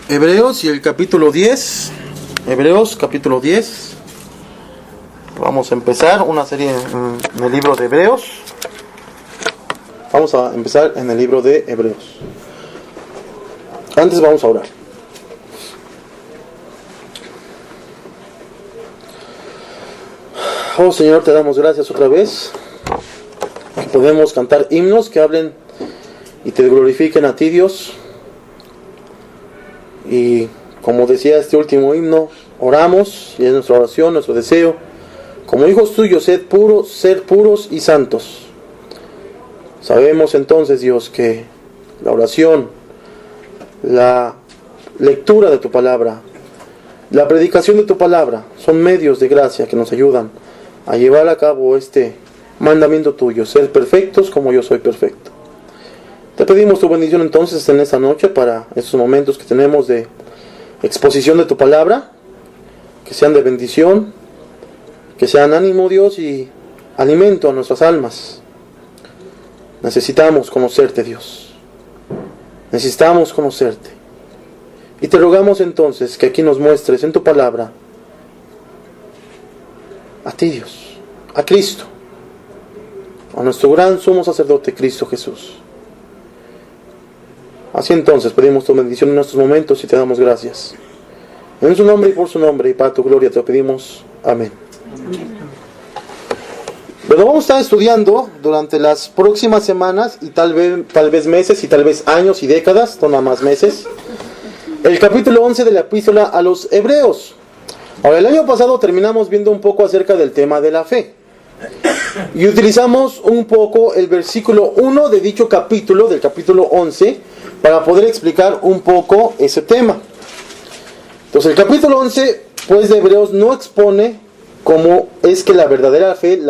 Hebreos y el capítulo 10. Hebreos capítulo 10. Vamos a empezar una serie en el libro de Hebreos. Vamos a empezar en el libro de Hebreos. Antes vamos a orar. Oh Señor, te damos gracias otra vez. Podemos cantar himnos que hablen y te glorifiquen a ti, Dios. Y como decía este último himno, oramos, y es nuestra oración, nuestro deseo, como hijos tuyos, ser puros y santos. Sabemos entonces, Dios, que la oración, la lectura de tu palabra, la predicación de tu palabra son medios de gracia que nos ayudan a llevar a cabo este mandamiento tuyo, ser perfectos como yo soy perfecto. Te pedimos tu bendición entonces en esta noche para estos momentos que tenemos de exposición de tu palabra, que sean de bendición, que sean ánimo, Dios, y alimento a nuestras almas. Necesitamos conocerte, Dios. Necesitamos conocerte. Y te rogamos entonces que aquí nos muestres en tu palabra a ti, Dios, a Cristo, a nuestro gran sumo sacerdote, Cristo Jesús. Así entonces pedimos tu bendición en estos momentos y te damos gracias. En su nombre y por su nombre y para tu gloria te lo pedimos. Amén. Pero vamos a estar estudiando durante las próximas semanas y tal vez meses y tal vez años y décadas, no nada más meses, el capítulo 11 de la epístola a los Hebreos. Ahora, el año pasado terminamos viendo un poco acerca del tema de la fe. Y utilizamos un poco el versículo 1 de dicho capítulo, del capítulo 11, para poder explicar un poco ese tema. Entonces, el capítulo 11, pues, de Hebreos no expone cómo es que la verdadera fe,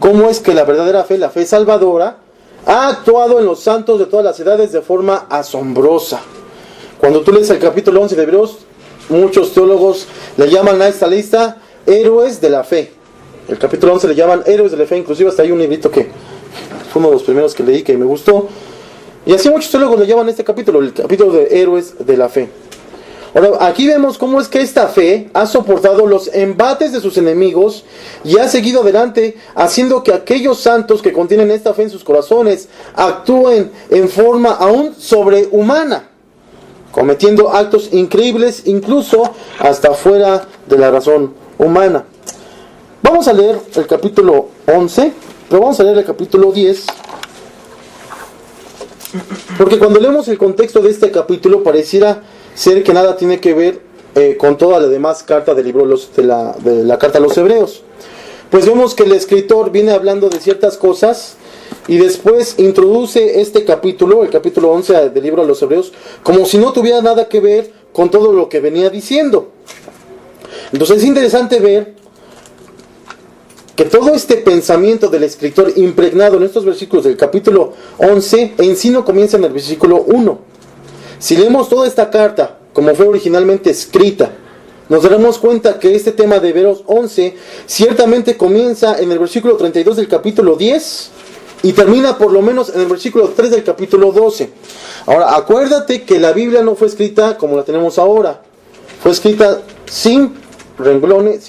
cómo es que la verdadera fe, la fe salvadora, ha actuado en los santos de todas las edades de forma asombrosa. Cuando tú lees el capítulo 11 de Hebreos, muchos teólogos le llaman a esta lista héroes de la fe. El capítulo 11 le llaman héroes de la fe, inclusive hasta hay un librito que fue uno de los primeros que leí que me gustó. Y así muchos teólogos le llaman este capítulo, el capítulo de héroes de la fe. Ahora, aquí vemos cómo es que esta fe ha soportado los embates de sus enemigos y ha seguido adelante, haciendo que aquellos santos que contienen esta fe en sus corazones actúen en forma aún sobrehumana, cometiendo actos increíbles, incluso hasta fuera de la razón humana. Vamos a leer el capítulo 11, pero vamos a leer el capítulo 10, porque cuando leemos el contexto de este capítulo pareciera ser que nada tiene que ver con toda la demás carta del libro de la carta a los Hebreos. Pues vemos que el escritor viene hablando de ciertas cosas y después introduce este capítulo, el capítulo 11 del libro a los Hebreos, como si no tuviera nada que ver con todo lo que venía diciendo. Entonces es interesante ver que todo este pensamiento del escritor impregnado en estos versículos del capítulo 11 en sí no comienza en el versículo 1. Si leemos toda esta carta como fue originalmente escrita, nos daremos cuenta que este tema de Hebreos 11 ciertamente comienza en el versículo 32 del capítulo 10 y termina por lo menos en el versículo 3 del capítulo 12. Ahora, acuérdate que la Biblia no fue escrita como la tenemos ahora. Fue escrita sin renglones,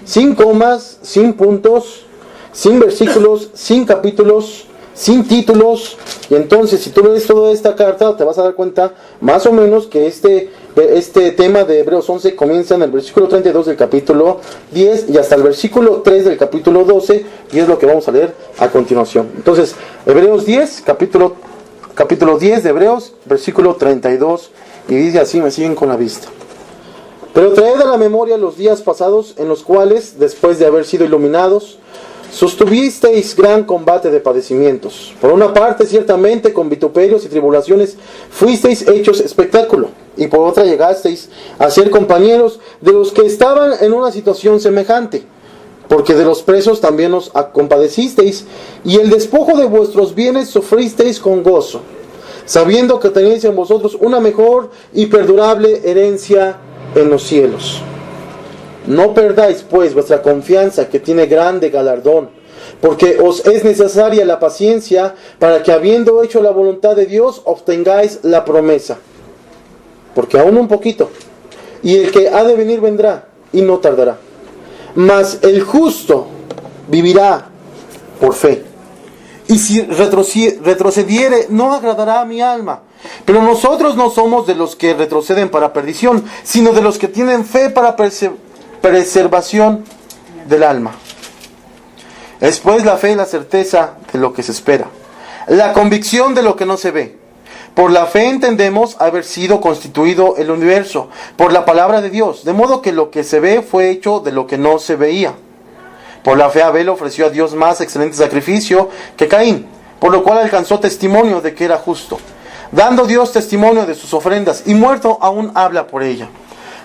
sin comas, sin puntos, sin versículos, sin capítulos, sin títulos. Y entonces, si tú lees toda esta carta, te vas a dar cuenta más o menos que este tema de Hebreos 11 comienza en el versículo 32 del capítulo 10 y hasta el versículo 3 del capítulo 12, y es lo que vamos a leer a continuación. Entonces, Hebreos 10, capítulo 10 de Hebreos, versículo 32, y dice así, me siguen con la vista. Pero traed a la memoria los días pasados en los cuales, después de haber sido iluminados, sostuvisteis gran combate de padecimientos. Por una parte, ciertamente, con vituperios y tribulaciones fuisteis hechos espectáculo, y por otra llegasteis a ser compañeros de los que estaban en una situación semejante, porque de los presos también os compadecisteis, y el despojo de vuestros bienes sufristeis con gozo, sabiendo que tenéis en vosotros una mejor y perdurable herencia en los cielos. No perdáis pues vuestra confianza, que tiene grande galardón, porque os es necesaria la paciencia para que, habiendo hecho la voluntad de Dios, obtengáis la promesa. porque aún un poquito, y el que ha de venir vendrá, y no tardará. Mas el justo vivirá por fe. Y si retrocediere, no agradará a mi alma. Pero nosotros no somos de los que retroceden para perdición, sino de los que tienen fe para preservación del alma. Es pues la fe la certeza de lo que se espera, la convicción de lo que no se ve. Por la fe entendemos haber sido constituido el universo, por la palabra de Dios, de modo que lo que se ve fue hecho de lo que no se veía. Por la fe Abel ofreció a Dios más excelente sacrificio que Caín, por lo cual alcanzó testimonio de que era justo, dando Dios testimonio de sus ofrendas, y muerto aún habla por ella.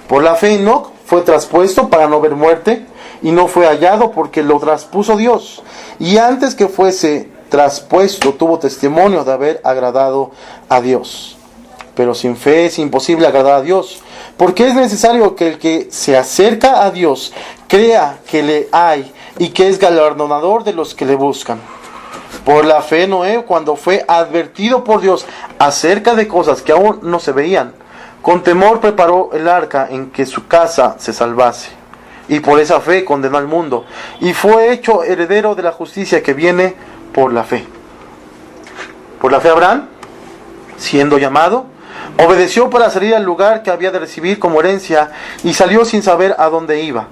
Por la fe Enoc fue traspuesto para no ver muerte, y no fue hallado porque lo traspuso Dios, y antes que fuese traspuesto tuvo testimonio de haber agradado a Dios. Pero sin fe es imposible agradar a Dios, porque es necesario que el que se acerca a Dios crea que le hay y que es galardonador de los que le buscan. Por la fe Noé, cuando fue advertido por Dios acerca de cosas que aún no se veían, con temor preparó el arca en que su casa se salvase. Y por esa fe condenó al mundo, y fue hecho heredero de la justicia que viene por la fe. Por la fe Abraham, siendo llamado, obedeció para salir al lugar que había de recibir como herencia, y salió sin saber a dónde iba.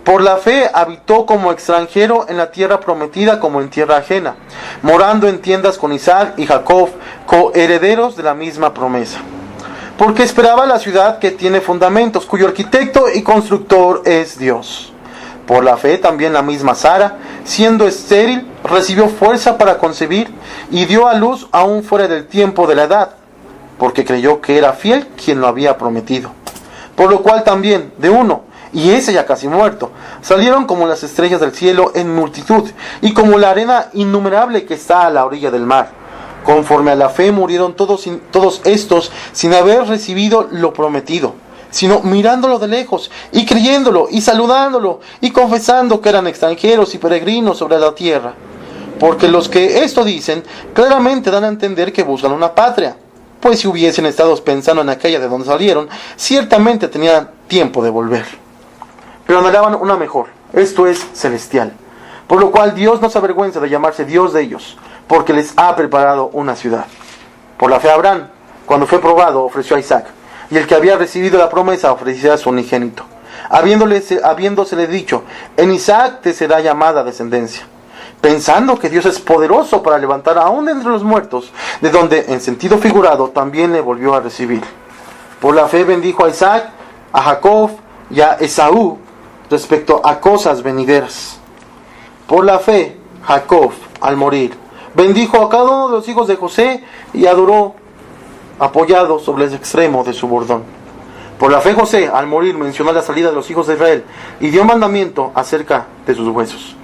Por la fe habitó como extranjero en la tierra prometida como en tierra ajena, morando en tiendas con Isaac y Jacob, coherederos de la misma promesa. Porque esperaba la ciudad que tiene fundamentos, cuyo arquitecto y constructor es Dios. Por la fe también la misma Sara, siendo estéril, recibió fuerza para concebir y dio a luz aún fuera del tiempo de la edad, porque creyó que era fiel quien lo había prometido. Por lo cual también de uno, y ese ya casi muerto, salieron como las estrellas del cielo en multitud, y como la arena innumerable que está a la orilla del mar. Conforme a la fe murieron todos estos sin haber recibido lo prometido, sino mirándolo de lejos, y creyéndolo, y saludándolo, y confesando que eran extranjeros y peregrinos sobre la tierra. Porque los que esto dicen, claramente dan a entender que buscan una patria, pues si hubiesen estado pensando en aquella de donde salieron, ciertamente tenían tiempo de volver. Pero anhelaban una mejor, esto es celestial. Por lo cual Dios no se avergüenza de llamarse Dios de ellos, porque les ha preparado una ciudad. Por la fe Abraham, cuando fue probado, ofreció a Isaac, y el que había recibido la promesa ofrecía a su unigénito, habiéndosele dicho, en Isaac te será llamada descendencia, pensando que Dios es poderoso para levantar aún de entre los muertos, de donde, en sentido figurado, también le volvió a recibir. Por la fe bendijo a Isaac, a Jacob y a Esaú, respecto a cosas venideras. Por la fe, Jacob, al morir, bendijo a cada uno de los hijos de José y adoró apoyado sobre el extremo de su bordón. Por la fe José, al morir, mencionó la salida de los hijos de Israel y dio mandamiento acerca de sus huesos.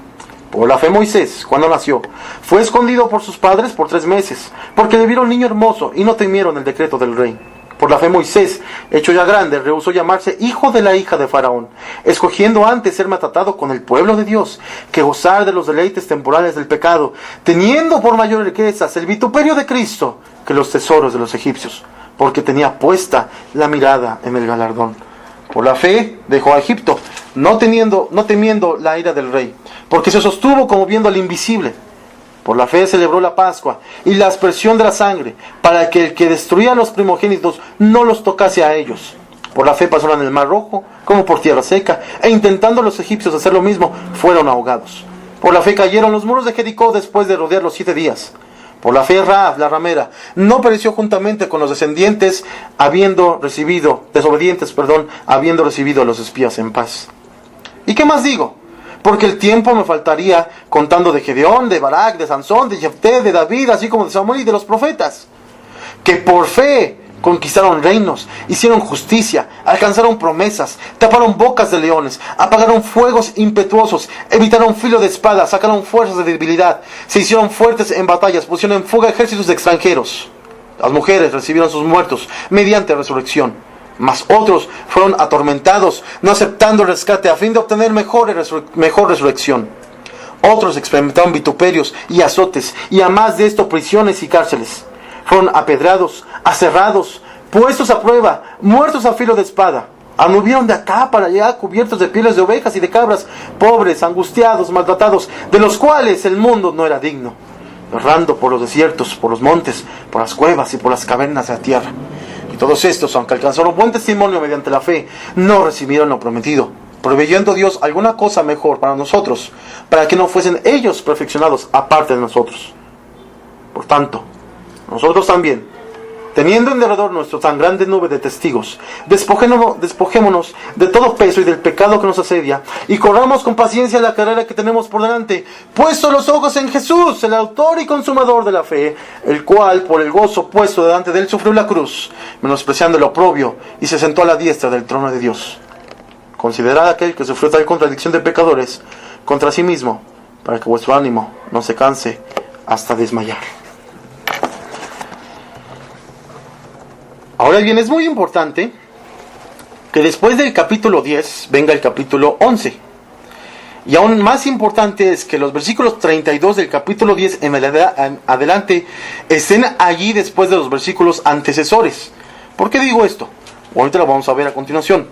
Por la fe Moisés, cuando nació, fue escondido por sus padres por 3 meses, porque le vieron niño hermoso y no temieron el decreto del rey. Por la fe Moisés, hecho ya grande, rehusó llamarse hijo de la hija de Faraón, escogiendo antes ser maltratado con el pueblo de Dios, que gozar de los deleites temporales del pecado, teniendo por mayor riquezas el vituperio de Cristo que los tesoros de los egipcios, porque tenía puesta la mirada en el galardón. Por la fe dejó a Egipto, no temiendo la ira del rey, porque se sostuvo como viendo al invisible. Por la fe celebró la Pascua y la aspersión de la sangre, para que el que destruía a los primogénitos no los tocase a ellos. Por la fe pasaron el mar rojo como por tierra seca, e intentando los egipcios hacer lo mismo, fueron ahogados. Por la fe cayeron los muros de Jericó después de rodearlos 7 días. Por la fe Rahab, la ramera, no pereció juntamente con los desobedientes, habiendo recibido a los espías en paz. ¿Y qué más digo? Porque el tiempo me faltaría contando de Gedeón, de Barak, de Sansón, de Jefté, de David, así como de Samuel y de los profetas, que por fe conquistaron reinos, hicieron justicia, alcanzaron promesas, taparon bocas de leones, apagaron fuegos impetuosos, evitaron filo de espada, sacaron fuerzas de debilidad, se hicieron fuertes en batallas, pusieron en fuga ejércitos extranjeros. Las mujeres recibieron sus muertos mediante resurrección. Mas otros fueron atormentados, no aceptando el rescate a fin de obtener mejor resurrección. Otros experimentaron vituperios y azotes, y a más de esto prisiones y cárceles. Fueron apedrados, aserrados, puestos a prueba, muertos a filo de espada. Anduvieron de acá para allá, cubiertos de pieles de ovejas y de cabras, pobres, angustiados, maltratados, de los cuales el mundo no era digno, errando por los desiertos, por los montes, por las cuevas y por las cavernas de la tierra. Y todos estos, aunque alcanzaron buen testimonio mediante la fe, no recibieron lo prometido, proveyendo Dios alguna cosa mejor para nosotros, para que no fuesen ellos perfeccionados aparte de nosotros. Por tanto, nosotros también, teniendo en derredor nuestro tan grande nube de testigos, despojémonos de todo peso y del pecado que nos asedia, y corramos con paciencia la carrera que tenemos por delante, puestos los ojos en Jesús, el autor y consumador de la fe, el cual, por el gozo puesto delante de él, sufrió la cruz, menospreciando el oprobio, y se sentó a la diestra del trono de Dios. Considerad aquel que sufrió tal contradicción de pecadores contra sí mismo, para que vuestro ánimo no se canse hasta desmayar. Ahora bien, es muy importante que después del capítulo 10 venga el capítulo 11. Y aún más importante es que los versículos 32 del capítulo 10 en adelante estén allí después de los versículos antecesores. ¿Por qué digo esto? Ahorita lo vamos a ver a continuación.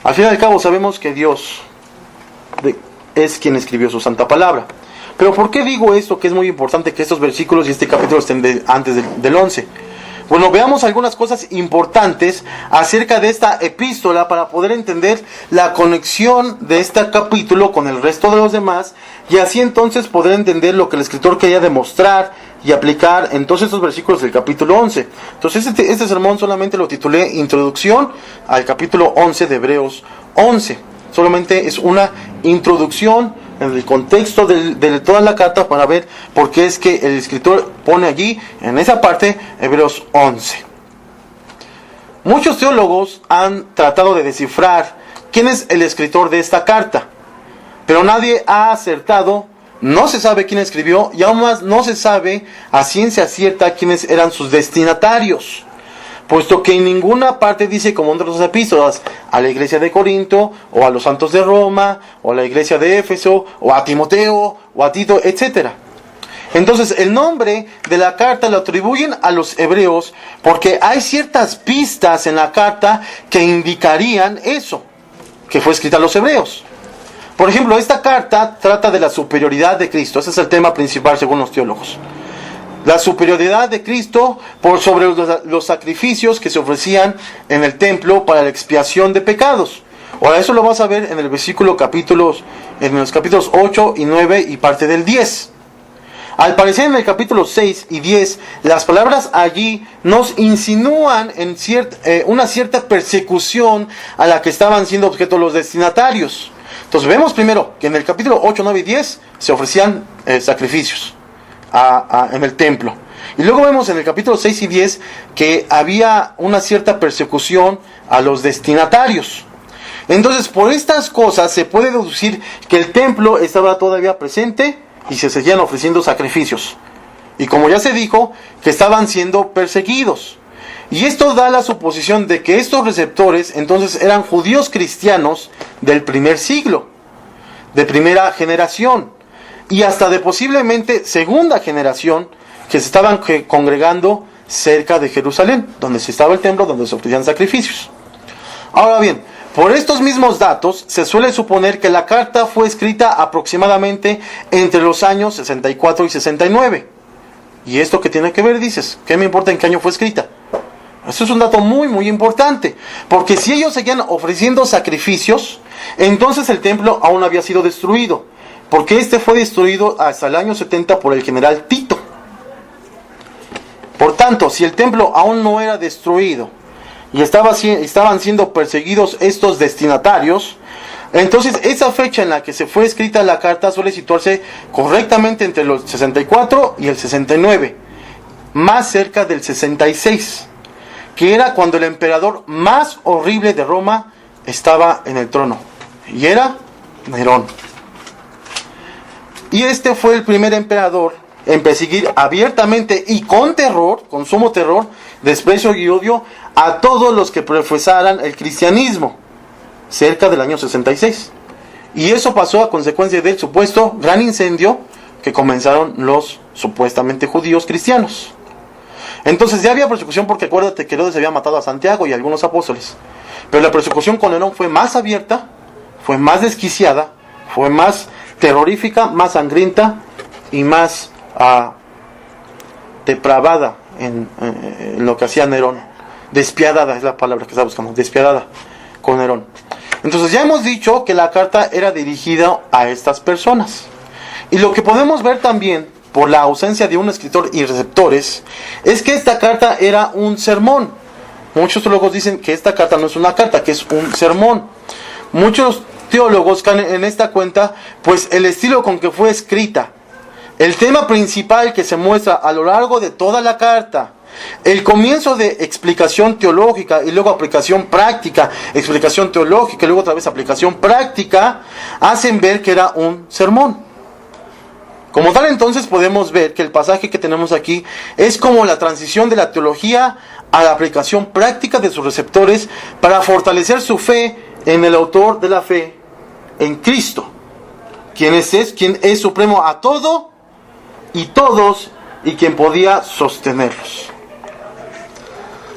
Al fin y al cabo sabemos que Dios es quien escribió su santa palabra. Pero ¿por qué digo esto? Que es muy importante que estos versículos y este capítulo estén antes del 11. Bueno, veamos algunas cosas importantes acerca de esta epístola para poder entender la conexión de este capítulo con el resto de los demás, y así entonces poder entender lo que el escritor quería demostrar y aplicar en todos estos versículos del capítulo 11. Entonces este sermón solamente lo titulé Introducción al capítulo 11 de Hebreos 11. Solamente es una introducción en el contexto de toda la carta para ver por qué es que el escritor pone allí, en esa parte, Hebreos 11. Muchos teólogos han tratado de descifrar quién es el escritor de esta carta, pero nadie ha acertado. No se sabe quién escribió, y aún más no se sabe a ciencia cierta quiénes eran sus destinatarios, puesto que en ninguna parte dice, como en otras epístolas, a la iglesia de Corinto, o a los santos de Roma, o a la iglesia de Éfeso, o a Timoteo, o a Tito, etc. Entonces el nombre de la carta lo atribuyen a los hebreos, porque hay ciertas pistas en la carta que indicarían eso, que fue escrita a los hebreos. Por ejemplo, esta carta trata de la superioridad de Cristo. Ese es el tema principal según los teólogos. La superioridad de Cristo por sobre los sacrificios que se ofrecían en el templo para la expiación de pecados. Ahora eso lo vas a ver en el en los capítulos 8 y 9 y parte del 10. Al parecer en el capítulo 6 y 10, las palabras allí nos insinúan en una cierta persecución a la que estaban siendo objeto los destinatarios. Entonces vemos primero que en el capítulo 8, 9 y 10 se ofrecían sacrificios en el templo. Y luego vemos en el capítulo 6 y 10 que había una cierta persecución a los destinatarios. Entonces por estas cosas se puede deducir que el templo estaba todavía presente y se seguían ofreciendo sacrificios. Y como ya se dijo, que estaban siendo perseguidos. Y esto da la suposición de que estos receptores entonces eran judíos cristianos del primer siglo, de primera generación, y hasta de posiblemente segunda generación, que se estaban congregando cerca de Jerusalén, donde se estaba el templo, donde se ofrecían sacrificios. Ahora bien, por estos mismos datos, se suele suponer que la carta fue escrita aproximadamente entre los años 64 y 69. ¿Y esto qué tiene que ver, dices? ¿Qué me importa en qué año fue escrita? Eso es un dato muy, muy importante, porque si ellos seguían ofreciendo sacrificios, entonces el templo aún no había sido destruido, porque este fue destruido hasta el año 70 por el general Tito. Por tanto, si el templo aún no era destruido y estaban siendo perseguidos estos destinatarios, entonces esa fecha en la que se fue escrita la carta suele situarse correctamente entre los 64 y el 69, más cerca del 66, que era cuando el emperador más horrible de Roma estaba en el trono, y era Nerón. Y este fue el primer emperador en perseguir abiertamente y con terror, con sumo terror, desprecio y odio a todos los que profesaran el cristianismo, cerca del año 66. Y eso pasó a consecuencia del supuesto gran incendio que comenzaron los supuestamente judíos cristianos. Entonces ya había persecución porque acuérdate que Herodes había matado a Santiago y a algunos apóstoles. Pero la persecución con Nerón fue más abierta, fue más desquiciada, fue más terrorífica, más sangrienta y más depravada en lo que hacía Nerón. Despiadada es la palabra que está buscando, despiadada con Nerón. Entonces ya hemos dicho que la carta era dirigida a estas personas. Y lo que podemos ver también, por la ausencia de un escritor y receptores, es que esta carta era un sermón. Muchos teólogos dicen que esta carta no es una carta, que es un sermón. Muchos teólogos caen en esta cuenta, pues el estilo con que fue escrita, el tema principal que se muestra a lo largo de toda la carta, el comienzo de explicación teológica y luego aplicación práctica, explicación teológica y luego otra vez aplicación práctica, hacen ver que era un sermón. Como tal, entonces podemos ver que el pasaje que tenemos aquí es como la transición de la teología a la aplicación práctica de sus receptores para fortalecer su fe en el autor de la fe, en Cristo, quien es supremo a todo y todos y quien podía sostenerlos.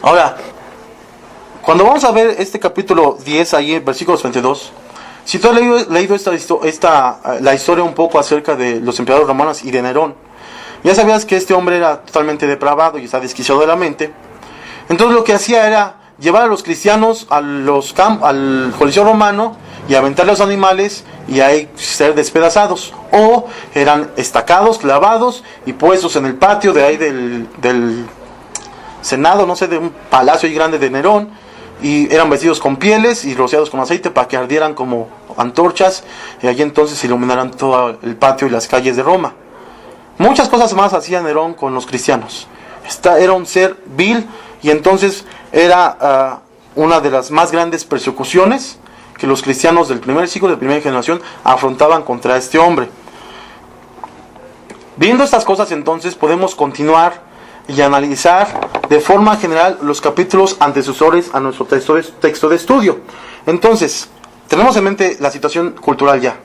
Ahora, cuando vamos a ver este capítulo 10, ahí en versículos 22, si tú has leído la historia un poco acerca de los emperadores romanos y de Nerón, ya sabías que este hombre era totalmente depravado y está desquiciado de la mente. Entonces lo que hacía era llevar a los cristianos al Coliseo romano y aventar los animales y ahí ser despedazados. O eran estacados, clavados y puestos en el patio de ahí del Senado, no sé, de un palacio ahí grande de Nerón. Y eran vestidos con pieles y rociados con aceite para que ardieran como antorchas y allí entonces iluminaran todo el patio y las calles de Roma. Muchas cosas más hacía Nerón con los cristianos. Era un ser vil y entonces era una de las más grandes persecuciones que los cristianos del primer siglo, de primera generación, afrontaban contra este hombre. Viendo estas cosas entonces podemos continuar y analizar de forma general los capítulos antecesores a nuestro texto de estudio. Entonces, tenemos en mente la situación cultural ya.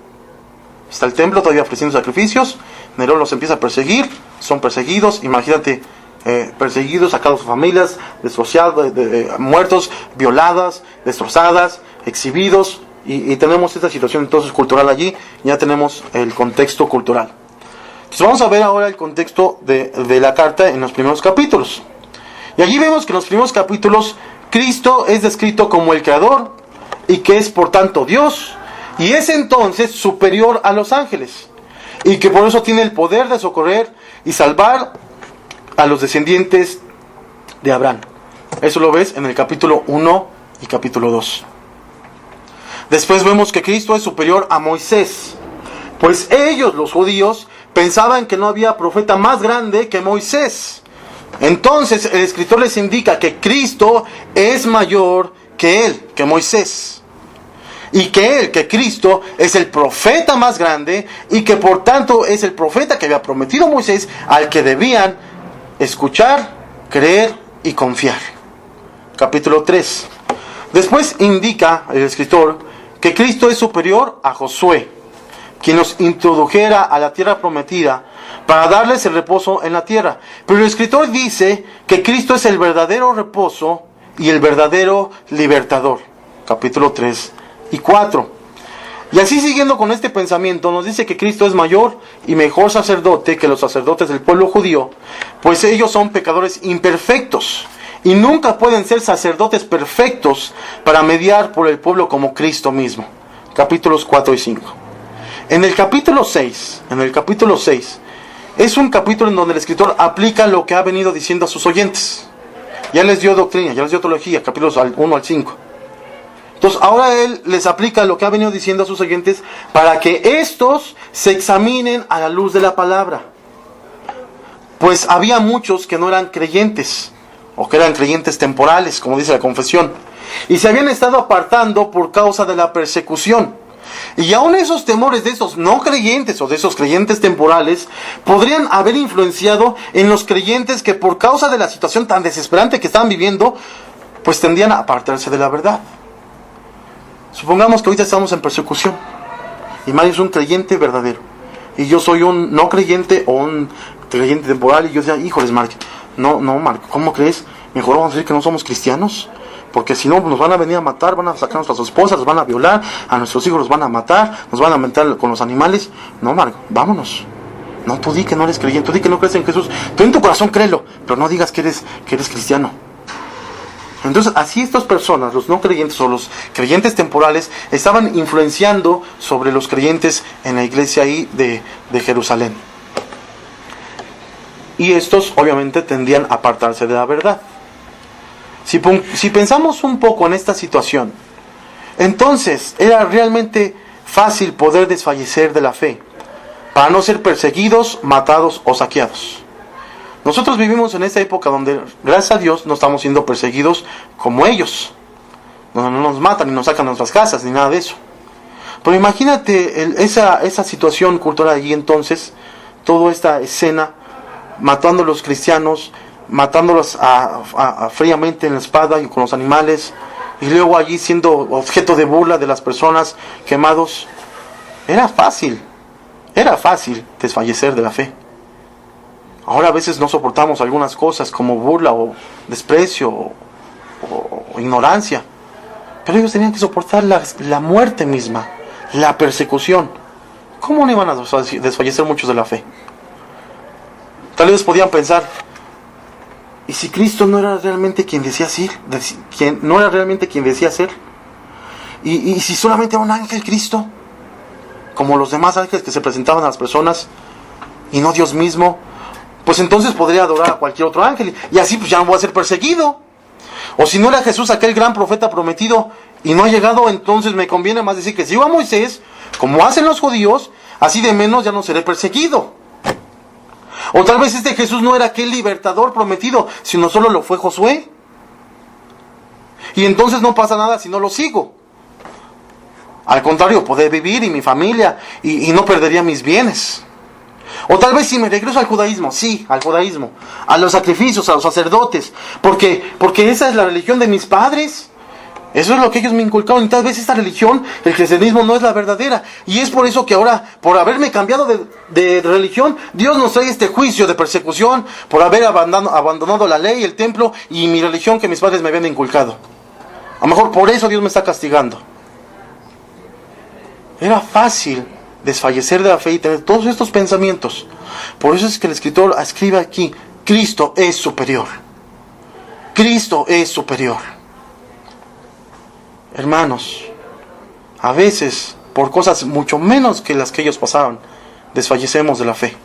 Está el templo todavía ofreciendo sacrificios, Nerón los empieza a perseguir, son perseguidos, imagínate, perseguidos, sacados de familias, destrozados, muertos, violadas, destrozadas, exhibidos, y tenemos esta situación entonces cultural allí, ya tenemos el contexto cultural. Entonces vamos a ver ahora el contexto de la carta en los primeros capítulos. Y allí vemos que en los primeros capítulos Cristo es descrito como el Creador y que es por tanto Dios y es entonces superior a los ángeles y que por eso tiene el poder de socorrer y salvar a los descendientes de Abraham. Eso lo ves en el capítulo 1 y capítulo 2. Después vemos que Cristo es superior a Moisés, pues ellos, los judíos, pensaban que no había profeta más grande que Moisés. Entonces el escritor les indica que Cristo es mayor que él, que Moisés. Y que Cristo es el profeta más grande y que por tanto es el profeta que había prometido Moisés al que debían escuchar, creer y confiar. Capítulo 3. Después indica el escritor que Cristo es superior a Josué, quien nos introdujera a la tierra prometida para darles el reposo en la tierra. Pero el escritor dice que Cristo es el verdadero reposo y el verdadero libertador. Capítulo 3 y 4. Y así siguiendo con este pensamiento, nos dice que Cristo es mayor y mejor sacerdote que los sacerdotes del pueblo judío, pues ellos son pecadores imperfectos y nunca pueden ser sacerdotes perfectos para mediar por el pueblo como Cristo mismo. Capítulos 4 y 5. En el capítulo 6, es un capítulo en donde el escritor aplica lo que ha venido diciendo a sus oyentes. Ya les dio doctrina, ya les dio teología, capítulos 1 al 5. Entonces ahora él les aplica lo que ha venido diciendo a sus oyentes para que estos se examinen a la luz de la palabra. Pues había muchos que no eran creyentes, o que eran creyentes temporales, como dice la confesión, y se habían estado apartando por causa de la persecución. Y aún esos temores de esos no creyentes o de esos creyentes temporales podrían haber influenciado en los creyentes que por causa de la situación tan desesperante que estaban viviendo, pues tendían a apartarse de la verdad. Supongamos que ahorita estamos en persecución y Mario es un creyente verdadero y yo soy un no creyente o un creyente temporal y yo decía, híjoles Mario, no, Marco, ¿cómo crees? Mejor vamos a decir que no somos cristianos, porque si no nos van a venir a matar, van a sacar a nuestras esposas, nos van a violar, a nuestros hijos los van a matar, nos van a meter con los animales. No, Marco, vámonos. No, tú di que no eres creyente, tú di que no crees en Jesús, tú en tu corazón créelo, pero no digas que eres cristiano. Entonces, así estas personas, los no creyentes o los creyentes temporales, estaban influenciando sobre los creyentes en la iglesia ahí de Jerusalén. Y estos obviamente tendían a apartarse de la verdad. Si pensamos un poco en esta situación, entonces era realmente fácil poder desfallecer de la fe, para no ser perseguidos, matados o saqueados. Nosotros vivimos en esta época donde, gracias a Dios, no estamos siendo perseguidos como ellos. No nos matan ni nos sacan de nuestras casas, ni nada de eso. Pero imagínate esa situación cultural allí entonces, toda esta escena, matando a los cristianos, matándolos fríamente en la espada y con los animales, y luego allí siendo objeto de burla de las personas, quemados. Era fácil desfallecer de la fe. Ahora a veces no soportamos algunas cosas como burla o desprecio o ignorancia, pero ellos tenían que soportar la muerte misma, la persecución. ¿Cómo no iban a desfallecer muchos de la fe? Tal vez podían pensar, ¿y si Cristo no era realmente quien decía ser? ¿No era realmente quien decía ser? ¿Y si solamente era un ángel Cristo? Como los demás ángeles que se presentaban a las personas y no Dios mismo, pues entonces podría adorar a cualquier otro ángel y así pues ya no voy a ser perseguido. O si no era Jesús aquel gran profeta prometido y no ha llegado, entonces me conviene más decir que sigo a Moisés, como hacen los judíos, así de menos ya no seré perseguido. O tal vez este Jesús no era aquel libertador prometido, sino solo lo fue Josué. Y entonces no pasa nada si no lo sigo. Al contrario, podré vivir y mi familia y no perdería mis bienes. O tal vez si me regreso al judaísmo, sí, al judaísmo, a los sacrificios, a los sacerdotes, porque esa es la religión de mis padres. Eso es lo que ellos me inculcaron, y tal vez esta religión, el cristianismo, no es la verdadera. Y es por eso que ahora, por haberme cambiado de religión, Dios nos trae este juicio de persecución, por haber abandonado la ley, el templo y mi religión que mis padres me habían inculcado. A lo mejor por eso Dios me está castigando. Era fácil desfallecer de la fe y tener todos estos pensamientos. Por eso es que el escritor escribe aquí, Cristo es superior. Cristo es superior. Hermanos, a veces, por cosas mucho menos que las que ellos pasaban, desfallecemos de la fe.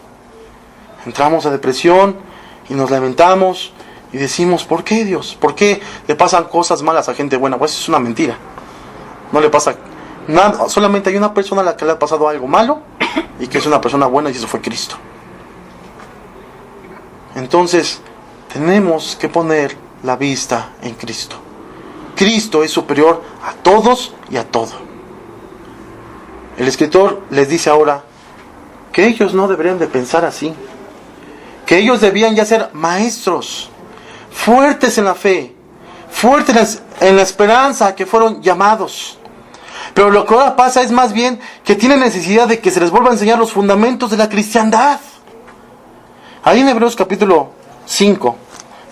Entramos a depresión y nos lamentamos y decimos, ¿por qué Dios? ¿Por qué le pasan cosas malas a gente buena? Pues es una mentira. No le pasa nada, solamente hay una persona a la que le ha pasado algo malo y que es una persona buena, y eso fue Cristo. Entonces, tenemos que poner la vista en Cristo. Cristo es superior a todos y a todo. El escritor les dice ahora que ellos no deberían de pensar así, que ellos debían ya ser maestros, fuertes en la fe, fuertes en la esperanza que fueron llamados. Pero lo que ahora pasa es más bien que tienen necesidad de que se les vuelva a enseñar los fundamentos de la cristiandad. Ahí en Hebreos capítulo 5,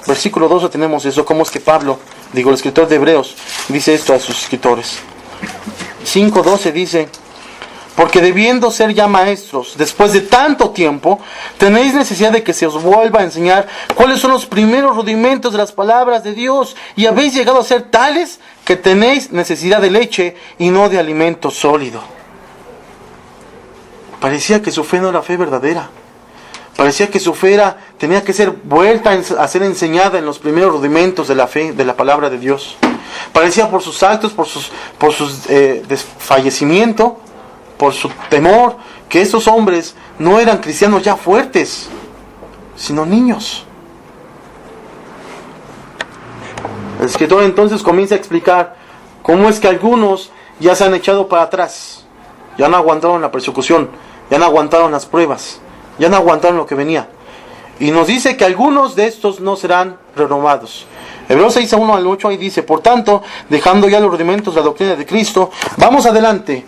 versículo 12 tenemos eso, cómo es que Pablo, el escritor de Hebreos, dice esto a sus escritores. 5:12 dice, porque debiendo ser ya maestros, después de tanto tiempo, tenéis necesidad de que se os vuelva a enseñar cuáles son los primeros rudimentos de las palabras de Dios, y habéis llegado a ser tales que tenéis necesidad de leche y no de alimento sólido. Parecía que su fe no era fe verdadera. Parecía que su fe tenía que ser vuelta a ser enseñada en los primeros rudimentos de la fe, de la palabra de Dios. Parecía por sus actos, por sus desfallecimiento, por su temor, que estos hombres no eran cristianos ya fuertes, sino niños. El escritor entonces comienza a explicar cómo es que algunos ya se han echado para atrás, ya no aguantaron la persecución, ya no aguantaron las pruebas, ya no aguantaron lo que venía. Y nos dice que algunos de estos no serán renovados. Hebreos 6:1-8 ahí dice, por tanto, dejando ya los rudimentos de la doctrina de Cristo, vamos adelante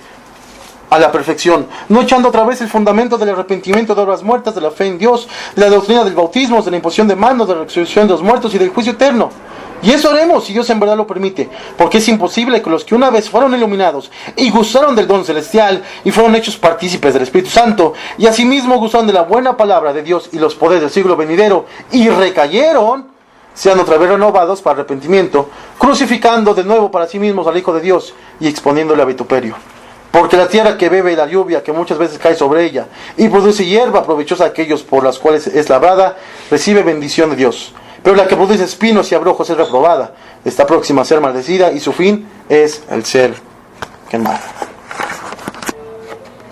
a la perfección, no echando otra vez el fundamento del arrepentimiento de obras muertas, de la fe en Dios, de la doctrina del bautismo, de la imposición de manos, de la resurrección de los muertos y del juicio eterno. Y eso haremos si Dios en verdad lo permite, porque es imposible que los que una vez fueron iluminados y gustaron del don celestial y fueron hechos partícipes del Espíritu Santo y asimismo gustaron de la buena palabra de Dios y los poderes del siglo venidero y recayeron, sean otra vez renovados para arrepentimiento, crucificando de nuevo para sí mismos al Hijo de Dios y exponiéndole a vituperio. Porque la tierra que bebe la lluvia que muchas veces cae sobre ella y produce hierba provechosa a aquellos por las cuales es labrada, recibe bendición de Dios. Pero la que produce espinos y abrojos es reprobada, está próxima a ser maldecida y su fin es el ser quemado.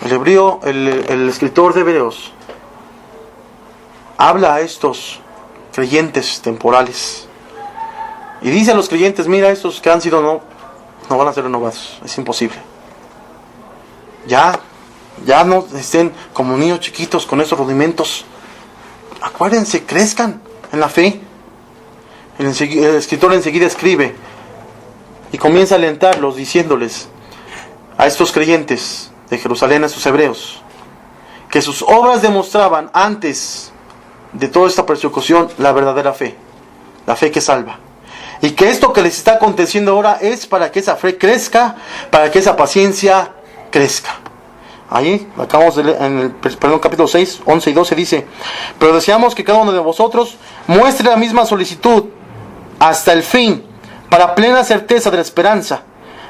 El escritor de Hebreos habla a estos creyentes temporales y dice a los creyentes: mira, estos que han sido no van a ser renovados, es imposible. Ya no estén como niños chiquitos con esos rudimentos. Acuérdense, crezcan en la fe. El escritor enseguida escribe y comienza a alentarlos diciéndoles a estos creyentes de Jerusalén, a estos hebreos, que sus obras demostraban antes de toda esta persecución la verdadera fe, la fe que salva. Y que esto que les está aconteciendo ahora es para que esa fe crezca, para que esa paciencia crezca. Ahí, acabamos de leer en el capítulo 6, 11 y 12 dice: pero deseamos que cada uno de vosotros muestre la misma solicitud hasta el fin, para plena certeza de la esperanza,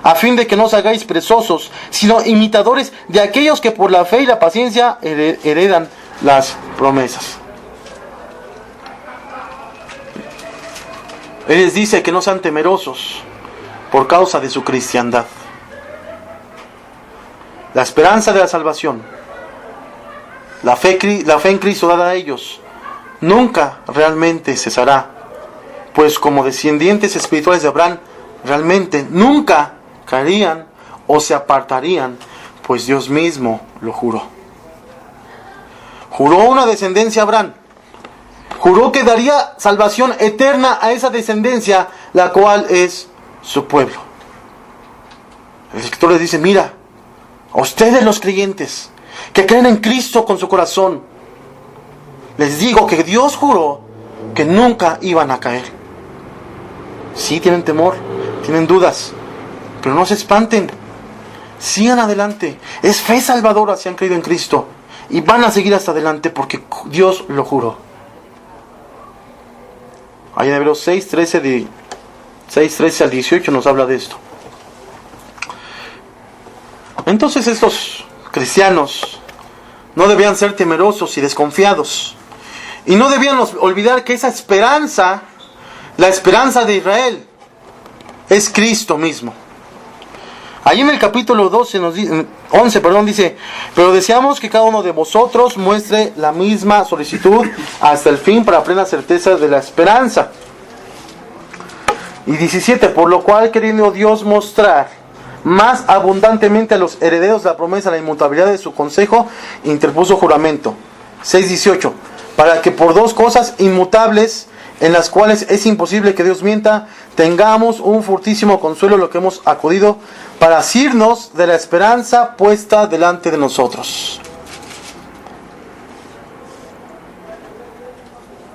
a fin de que no os hagáis perezosos, sino imitadores de aquellos que por la fe y la paciencia heredan las promesas. Él les dice que no sean temerosos por causa de su cristiandad. La esperanza de la salvación, la fe en Cristo dada a ellos, nunca realmente cesará, pues como descendientes espirituales de Abraham, realmente nunca caerían o se apartarían, pues Dios mismo lo juró. Juró una descendencia a Abraham, juró que daría salvación eterna a esa descendencia, la cual es su pueblo. El escritor les dice: mira, a ustedes los creyentes que creen en Cristo con su corazón, les digo que Dios juró que nunca iban a caer. Sí, tienen temor, tienen dudas, pero no se espanten. Sigan adelante. Es fe salvadora si han creído en Cristo. Y van a seguir hasta adelante porque Dios lo juró. Ahí en Hebreos 6:13 al 18 nos habla de esto. Entonces estos cristianos no debían ser temerosos y desconfiados. Y no debían olvidar que esa esperanza, la esperanza de Israel, es Cristo mismo. Allí en el capítulo 11 dice: pero deseamos que cada uno de vosotros muestre la misma solicitud hasta el fin para plena certeza de la esperanza. Y 17: por lo cual, queriendo Dios mostrar más abundantemente a los herederos de la promesa la inmutabilidad de su consejo, interpuso juramento. 6:18: para que por dos cosas inmutables, en las cuales es imposible que Dios mienta, tengamos un fortísimo consuelo lo que hemos acudido para asirnos de la esperanza puesta delante de nosotros.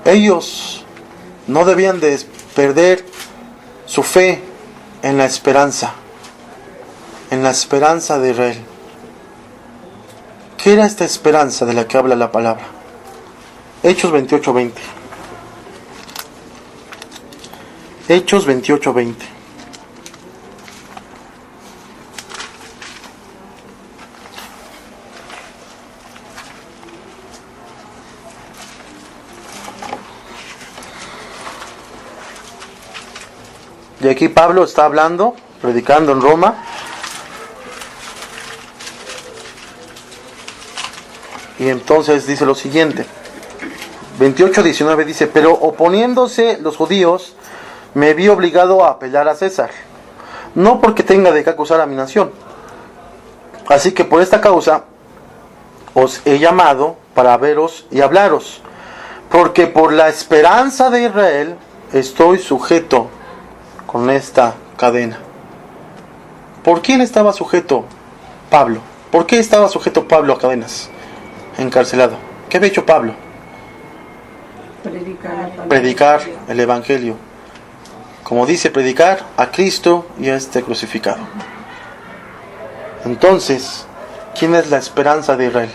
Ellos no debían de perder su fe en la esperanza de Israel. ¿Qué era esta esperanza de la que habla la palabra? Hechos 28:20. Hechos 28:20. Y aquí Pablo está hablando, predicando en Roma. Y entonces dice lo siguiente. 28:19 dice: pero oponiéndose los judíos, me vi obligado a apelar a César, no porque tenga de qué acusar a mi nación. Así que por esta causa os he llamado para veros y hablaros, porque por la esperanza de Israel estoy sujeto con esta cadena. ¿Por quién estaba sujeto Pablo? ¿Por qué estaba sujeto Pablo a cadenas? Encarcelado. ¿Qué había hecho Pablo? Predicar el Evangelio. Como dice, predicar a Cristo y a este crucificado. Entonces, ¿quién es la esperanza de Israel?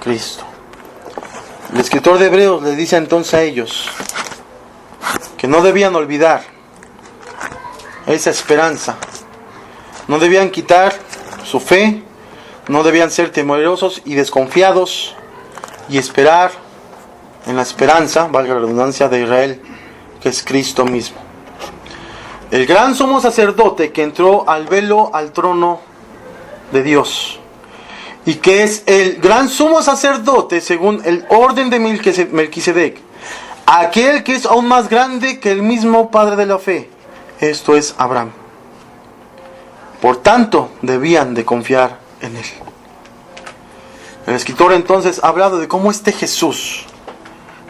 Cristo. El escritor de Hebreos le dice entonces a ellos que no debían olvidar esa esperanza. No debían quitar su fe, no debían ser temerosos y desconfiados y esperar en la esperanza, valga la redundancia, de Israel, que es Cristo mismo. El gran sumo sacerdote que entró al velo al trono de Dios y que es el gran sumo sacerdote según el orden de Melquisedec, aquel que es aún más grande que el mismo padre de la fe, esto es Abraham. Por tanto, debían de confiar en él. El escritor entonces ha hablado de cómo este Jesús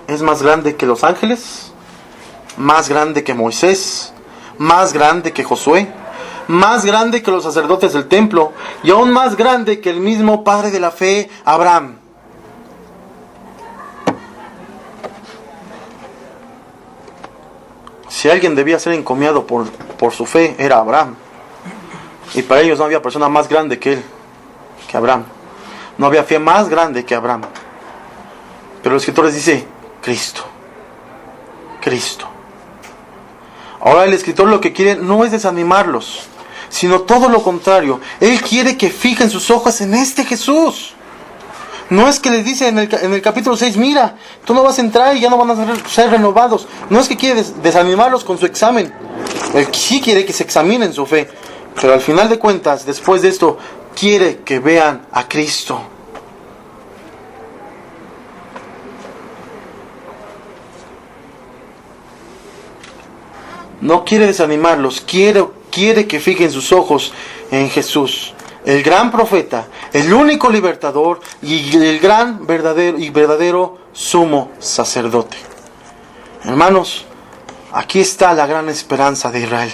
es más grande que los ángeles, más grande que Moisés, más grande que Josué, más grande que los sacerdotes del templo y aún más grande que el mismo padre de la fe, Abraham. Si alguien debía ser encomiado por su fe, era Abraham. Y para ellos no había persona más grande que él, que Abraham. No había fe más grande que Abraham. Pero el escritor les dice, Cristo. Cristo. Ahora el escritor lo que quiere no es desanimarlos, sino todo lo contrario. Él quiere que fijen sus ojos en este Jesús. No es que les dice en el capítulo 6, mira, tú no vas a entrar y ya no van a ser renovados. No es que quiere desanimarlos con su examen. Él sí quiere que se examinen su fe. Pero al final de cuentas, después de esto, quiere que vean a Cristo. No quiere desanimarlos, quiere que fijen sus ojos en Jesús, el gran profeta, el único libertador y el gran verdadero sumo sacerdote. Hermanos, aquí está la gran esperanza de Israel.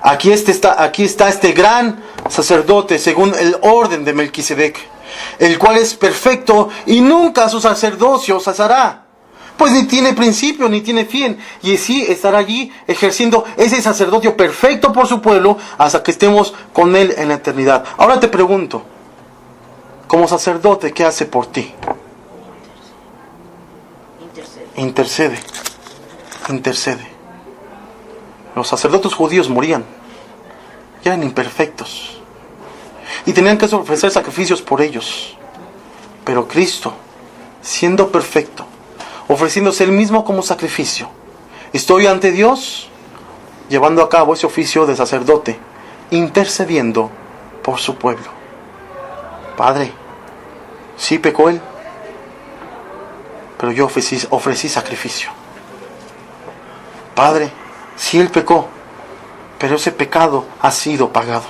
Aquí está este gran sacerdote según el orden de Melquisedec, el cual es perfecto y nunca su sacerdocio cesará. Pues ni tiene principio ni tiene fin, y así estará allí ejerciendo ese sacerdocio perfecto por su pueblo hasta que estemos con él en la eternidad. Ahora te pregunto, como sacerdote, ¿qué hace por ti? Intercede. Los sacerdotes judíos morían, eran imperfectos y tenían que ofrecer sacrificios por ellos. Pero Cristo, siendo perfecto, ofreciéndose él mismo como sacrificio, estoy ante Dios llevando a cabo ese oficio de sacerdote, intercediendo por su pueblo. Padre, sí pecó él, pero yo ofrecí sacrificio. Padre, sí él pecó, pero ese pecado ha sido pagado.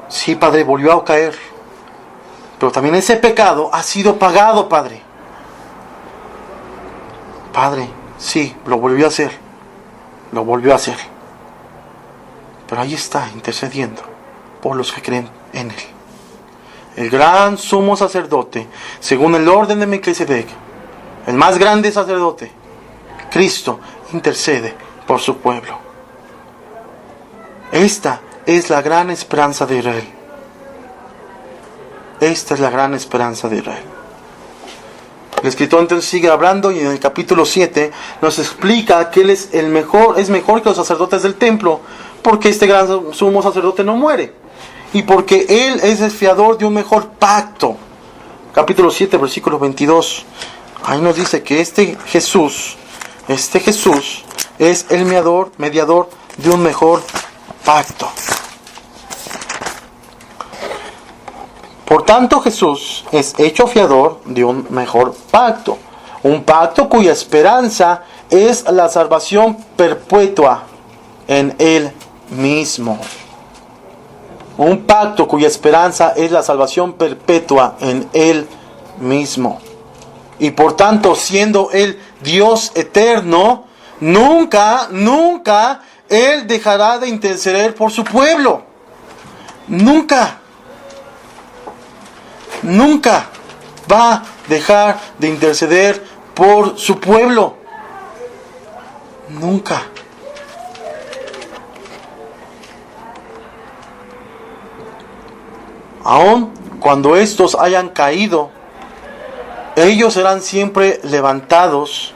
Sí, Padre, volvió a caer, pero también ese pecado ha sido pagado, Padre. Padre, sí, lo volvió a hacer. Pero ahí está, intercediendo por los que creen en él. El gran sumo sacerdote, según el orden de Melquisedec, el más grande sacerdote, Cristo, intercede por su pueblo. Esta es la gran esperanza de Israel. Esta es la gran esperanza de Israel. El escritor entonces sigue hablando y en el capítulo 7 nos explica que él es mejor que los sacerdotes del templo, porque este gran sumo sacerdote no muere y porque él es el fiador de un mejor pacto. Capítulo 7, versículo 22. Ahí nos dice que este Jesús es el mediador de un mejor pacto. Por tanto, Jesús es hecho fiador de un mejor pacto. Un pacto cuya esperanza es la salvación perpetua en Él mismo. Un pacto cuya esperanza es la salvación perpetua en Él mismo. Y por tanto, siendo Él Dios eterno, nunca Él dejará de interceder por su pueblo. Nunca. nunca va a dejar de interceder por su pueblo. Nunca. Aun cuando estos hayan caído, ellos serán siempre levantados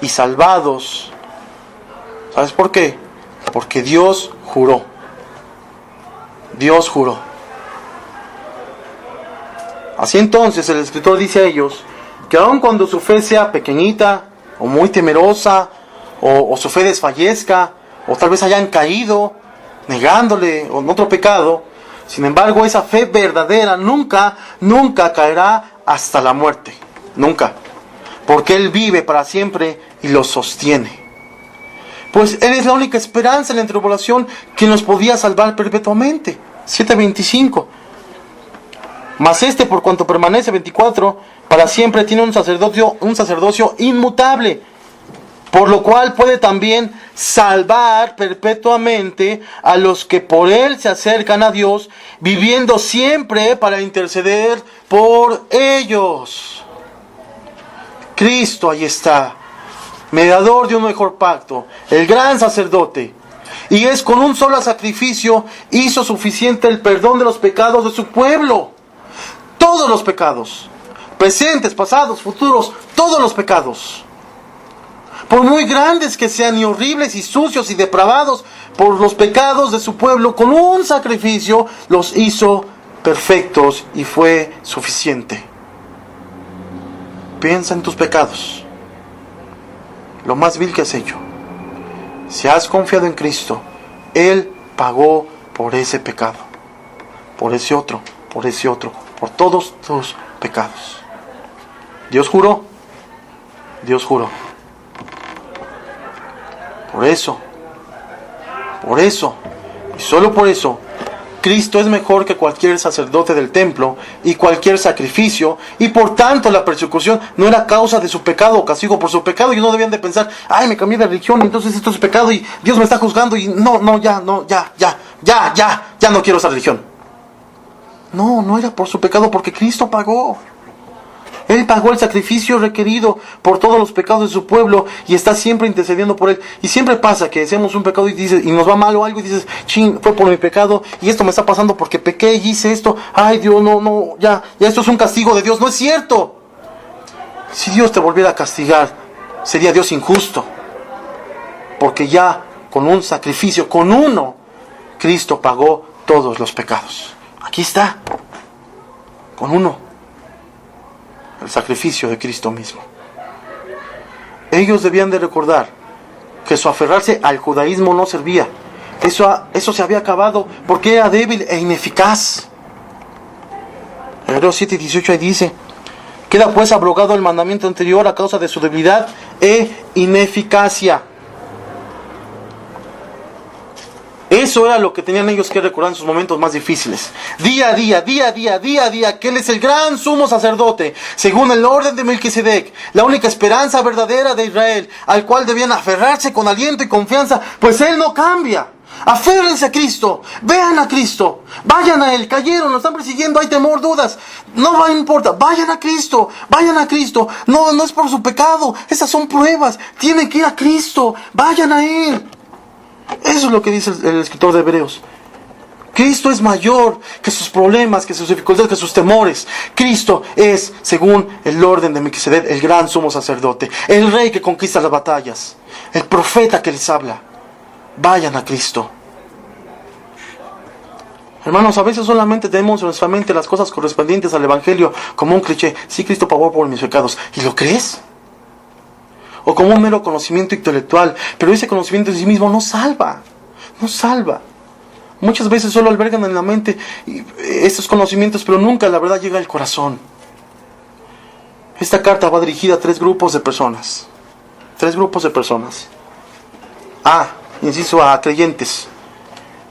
y salvados. ¿Sabes por qué? Porque Dios juró. Dios juró. Así entonces el escritor dice a ellos que aun cuando su fe sea pequeñita o muy temerosa, o su fe desfallezca, o tal vez hayan caído negándole en otro pecado, sin embargo esa fe verdadera nunca caerá hasta la muerte. Nunca. Porque Él vive para siempre y los sostiene. Pues Él es la única esperanza en la tribulación que nos podía salvar perpetuamente. 7:25. Mas por cuanto permanece 24, para siempre tiene un sacerdocio inmutable, por lo cual puede también salvar perpetuamente a los que por Él se acercan a Dios, viviendo siempre para interceder por ellos. Cristo ahí está, mediador de un mejor pacto, el gran sacerdote. Y es con un solo sacrificio hizo suficiente el perdón de los pecados de su pueblo. Todos los pecados, presentes, pasados, futuros, todos los pecados. Por muy grandes que sean y horribles y sucios y depravados, por los pecados de su pueblo, con un sacrificio los hizo perfectos y fue suficiente. Piensa en tus pecados, lo más vil que has hecho. Si has confiado en Cristo, Él pagó por ese pecado, por ese otro, por todos tus pecados. Dios juró. Por eso, y solo por eso, Cristo es mejor que cualquier sacerdote del templo y cualquier sacrificio, y por tanto la persecución no era causa de su pecado o castigo por su pecado. Y no debían de pensar, ay, me cambié de religión, entonces esto es pecado y Dios me está juzgando y ya no quiero esa religión. No era por su pecado, porque Cristo pagó. Él pagó el sacrificio requerido por todos los pecados de su pueblo y está siempre intercediendo por él. Y siempre pasa que hacemos un pecado y nos va mal o algo y dices, fue por mi pecado y esto me está pasando porque pequé y hice esto. Ay, Dios, ya esto es un castigo de Dios. No es cierto. Si Dios te volviera a castigar, sería Dios injusto. Porque ya con un sacrificio, con uno, Cristo pagó todos los pecados. Aquí está, con uno. El sacrificio de Cristo mismo. Ellos debían de recordar que su aferrarse al judaísmo no servía. Eso se había acabado porque era débil e ineficaz. En Hebreos 7:18 ahí dice: queda pues abrogado el mandamiento anterior a causa de su debilidad e ineficacia. Eso era lo que tenían ellos que recordar en sus momentos más difíciles. Día a día, que Él es el gran sumo sacerdote, según el orden de Melquisedec, la única esperanza verdadera de Israel, al cual debían aferrarse con aliento y confianza, pues Él no cambia. Aférrense a Cristo, vean a Cristo, vayan a Él, cayeron, nos están persiguiendo, hay temor, dudas, no importa, vayan a Cristo, no es por su pecado, esas son pruebas, tienen que ir a Cristo, vayan a Él. Eso es lo que dice el escritor de Hebreos. Cristo es mayor que sus problemas, que sus dificultades, que sus temores. Cristo es, según el orden de Melquisedec, el gran sumo sacerdote, el rey que conquista las batallas, el profeta que les habla. Vayan a Cristo. Hermanos, a veces solamente tenemos en nuestra mente las cosas correspondientes al Evangelio como un cliché. Sí, Cristo pagó por mis pecados. ¿Y lo crees? O como un mero conocimiento intelectual, pero ese conocimiento en sí mismo no salva. Muchas veces solo albergan en la mente estos conocimientos, pero nunca la verdad llega al corazón. Esta carta va dirigida a tres grupos de personas. A, inciso A, creyentes.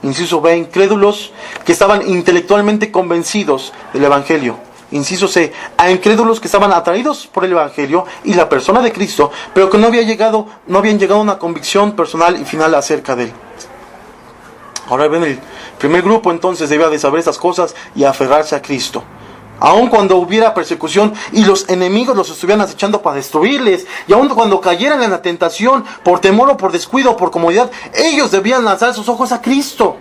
Inciso B, incrédulos que estaban intelectualmente convencidos del Evangelio. Inciso C, a incrédulos que estaban atraídos por el Evangelio y la persona de Cristo, pero que no habían llegado a una convicción personal y final acerca de Él. Ahora ven, el primer grupo entonces debía de saber estas cosas y aferrarse a Cristo. Aun cuando hubiera persecución y los enemigos los estuvieran acechando para destruirles, y aun cuando cayeran en la tentación por temor o por descuido o por comodidad, ellos debían lanzar sus ojos a Cristo.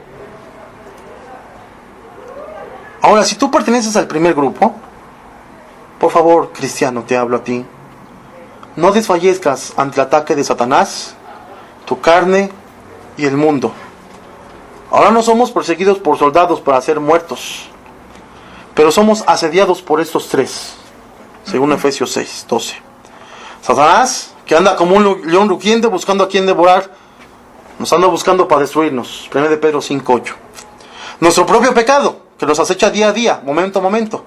Ahora, si tú perteneces al primer grupo, por favor, cristiano, te hablo a ti. No desfallezcas ante el ataque de Satanás, tu carne y el mundo. Ahora no somos perseguidos por soldados para ser muertos, pero somos asediados por estos tres, según Efesios 6:12. Satanás, que anda como un león rugiente buscando a quien devorar, nos anda buscando para destruirnos. 1 de Pedro 5:8. Nuestro propio pecado, que nos acecha día a día, momento a momento.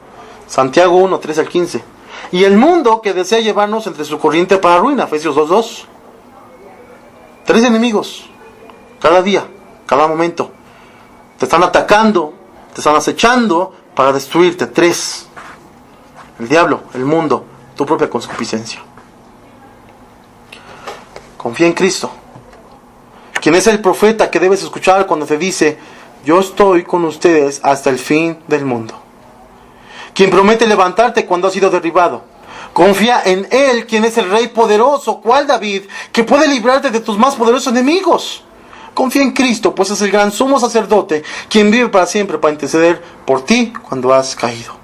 Santiago 1:13-15. Y el mundo, que desea llevarnos entre su corriente para ruina. Efesios 2:2. Tres enemigos, cada día, cada momento. Te están atacando, te están acechando para destruirte. Tres: el diablo, el mundo, tu propia concupiscencia. Confía en Cristo, quien es el profeta que debes escuchar cuando te dice: yo estoy con ustedes hasta el fin del mundo. Quien promete levantarte cuando has sido derribado. Confía en Él, quien es el Rey poderoso, cual David, que puede librarte de tus más poderosos enemigos. Confía en Cristo, pues es el gran sumo sacerdote, quien vive para siempre para interceder por ti cuando has caído.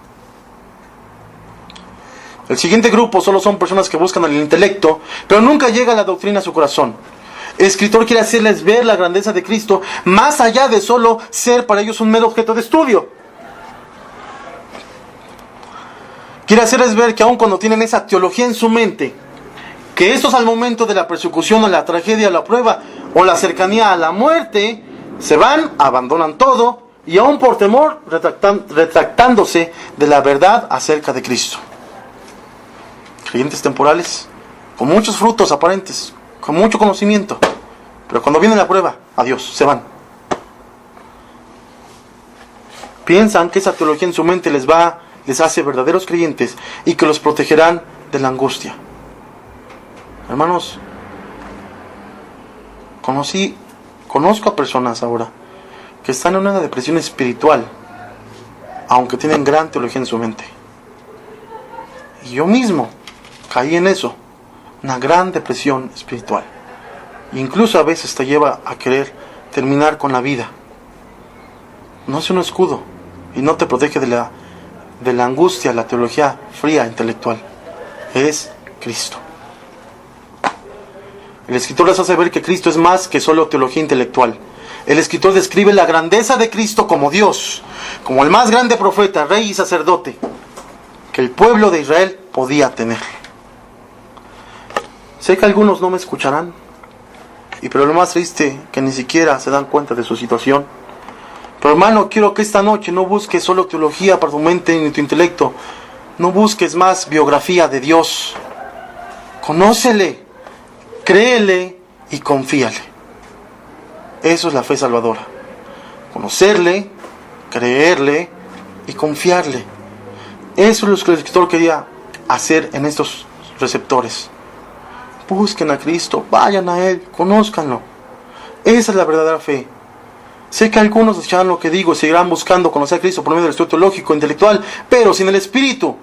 El siguiente grupo solo son personas que buscan el intelecto, pero nunca llega la doctrina a su corazón. El escritor quiere hacerles ver la grandeza de Cristo, más allá de solo ser para ellos un mero objeto de estudio. Quiere hacerles ver que aun cuando tienen esa teología en su mente, que estos al momento de la persecución o la tragedia o la prueba o la cercanía a la muerte, se van, abandonan todo y aun por temor retractándose de la verdad acerca de Cristo. Creyentes temporales, con muchos frutos aparentes, con mucho conocimiento, pero cuando viene la prueba, adiós, se van. Piensan que esa teología en su mente les hace verdaderos creyentes y que los protegerán de la angustia. Hermanos, conozco a personas ahora que están en una depresión espiritual, aunque tienen gran teología en su mente. Y yo mismo caí en eso, una gran depresión espiritual. Incluso a veces te lleva a querer terminar con la vida. No es un escudo y no te protege de la angustia, la teología fría, intelectual. Es Cristo. El escritor les hace ver que Cristo es más que solo teología intelectual. El escritor describe la grandeza de Cristo como Dios, como el más grande profeta, rey y sacerdote que el pueblo de Israel podía tener. Sé que algunos no me escucharán, pero lo más triste que ni siquiera se dan cuenta de su situación. Pero hermano, quiero que esta noche no busques solo teología para tu mente ni tu intelecto. No busques más biografía de Dios. Conócele, créele y confíale. Eso es la fe salvadora. Conocerle, creerle y confiarle. Eso es lo que el escritor quería hacer en estos receptores. Busquen a Cristo, vayan a Él, conózcanlo. Esa es la verdadera fe. Sé que algunos escucharán lo que digo y seguirán buscando conocer a Cristo por medio del estudio teológico, intelectual, pero sin el Espíritu.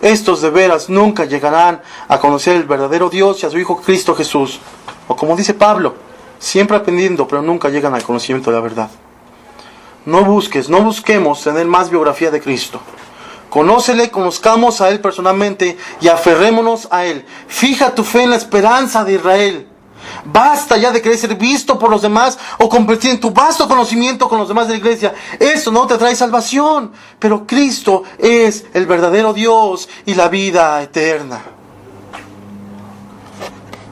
Estos de veras nunca llegarán a conocer el verdadero Dios y a su Hijo Cristo Jesús. O como dice Pablo, siempre aprendiendo, pero nunca llegan al conocimiento de la verdad. No busquemos tener más biografía de Cristo. Conócele, conozcamos a Él personalmente y aferrémonos a Él. Fija tu fe en la esperanza de Israel. Basta ya de querer ser visto por los demás o convertir en tu vasto conocimiento con los demás de la iglesia. Eso no te trae salvación. Pero Cristo es el verdadero Dios y la vida eterna.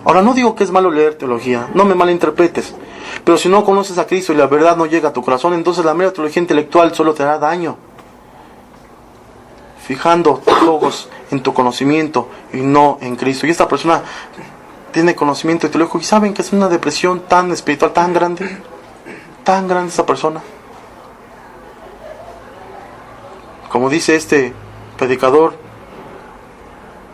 Ahora, no digo que es malo leer teología, no me malinterpretes. Pero si no conoces a Cristo y la verdad no llega a tu corazón, entonces la mera teología intelectual solo te hará daño. Fijando tus ojos en tu conocimiento y no en Cristo. Y esta persona tiene conocimiento teológico y saben que es una depresión tan espiritual, tan grande esta persona. Como dice este predicador,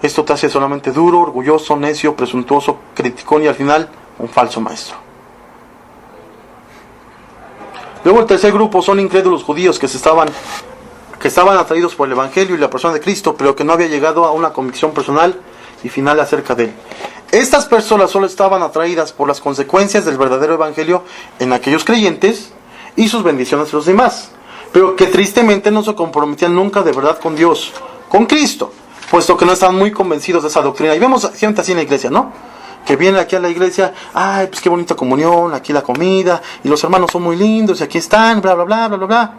esto te hace solamente duro, orgulloso, necio, presuntuoso, criticón y al final un falso maestro. Luego el tercer grupo son incrédulos judíos que se estaban que estaban atraídos por el Evangelio y la persona de Cristo, pero que no había llegado a una convicción personal y final acerca de él. Estas personas solo estaban atraídas por las consecuencias del verdadero Evangelio en aquellos creyentes y sus bendiciones a los demás, pero que tristemente no se comprometían nunca de verdad con Dios, con Cristo, puesto que no estaban muy convencidos de esa doctrina. Y vemos siempre así en la iglesia, ¿no? Que vienen aquí a la iglesia, ay, pues qué bonita comunión, aquí la comida, y los hermanos son muy lindos, y aquí están, bla, bla, bla, bla, bla, bla.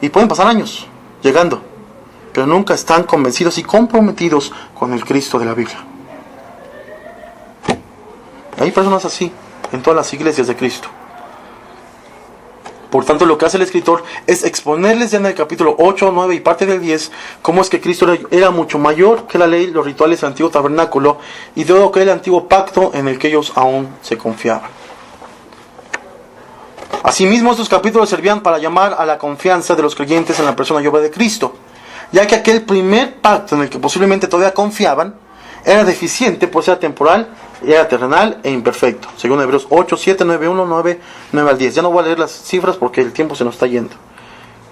Y pueden pasar años llegando, pero nunca están convencidos y comprometidos con el Cristo de la Biblia. Hay personas así en todas las iglesias de Cristo. Por tanto, lo que hace el escritor es exponerles ya en el capítulo 8, 9 y parte del 10 cómo es que Cristo era mucho mayor que la ley, los rituales del antiguo tabernáculo y de todo aquel antiguo pacto en el que ellos aún se confiaban. Asimismo, estos capítulos servían para llamar a la confianza de los creyentes en la persona y obra de Cristo, ya que aquel primer pacto en el que posiblemente todavía confiaban era deficiente, pues era temporal, era terrenal e imperfecto, según Hebreos 8, 7, 9, 1, 9, 9 al 10. Ya no voy a leer las cifras porque el tiempo se nos está yendo.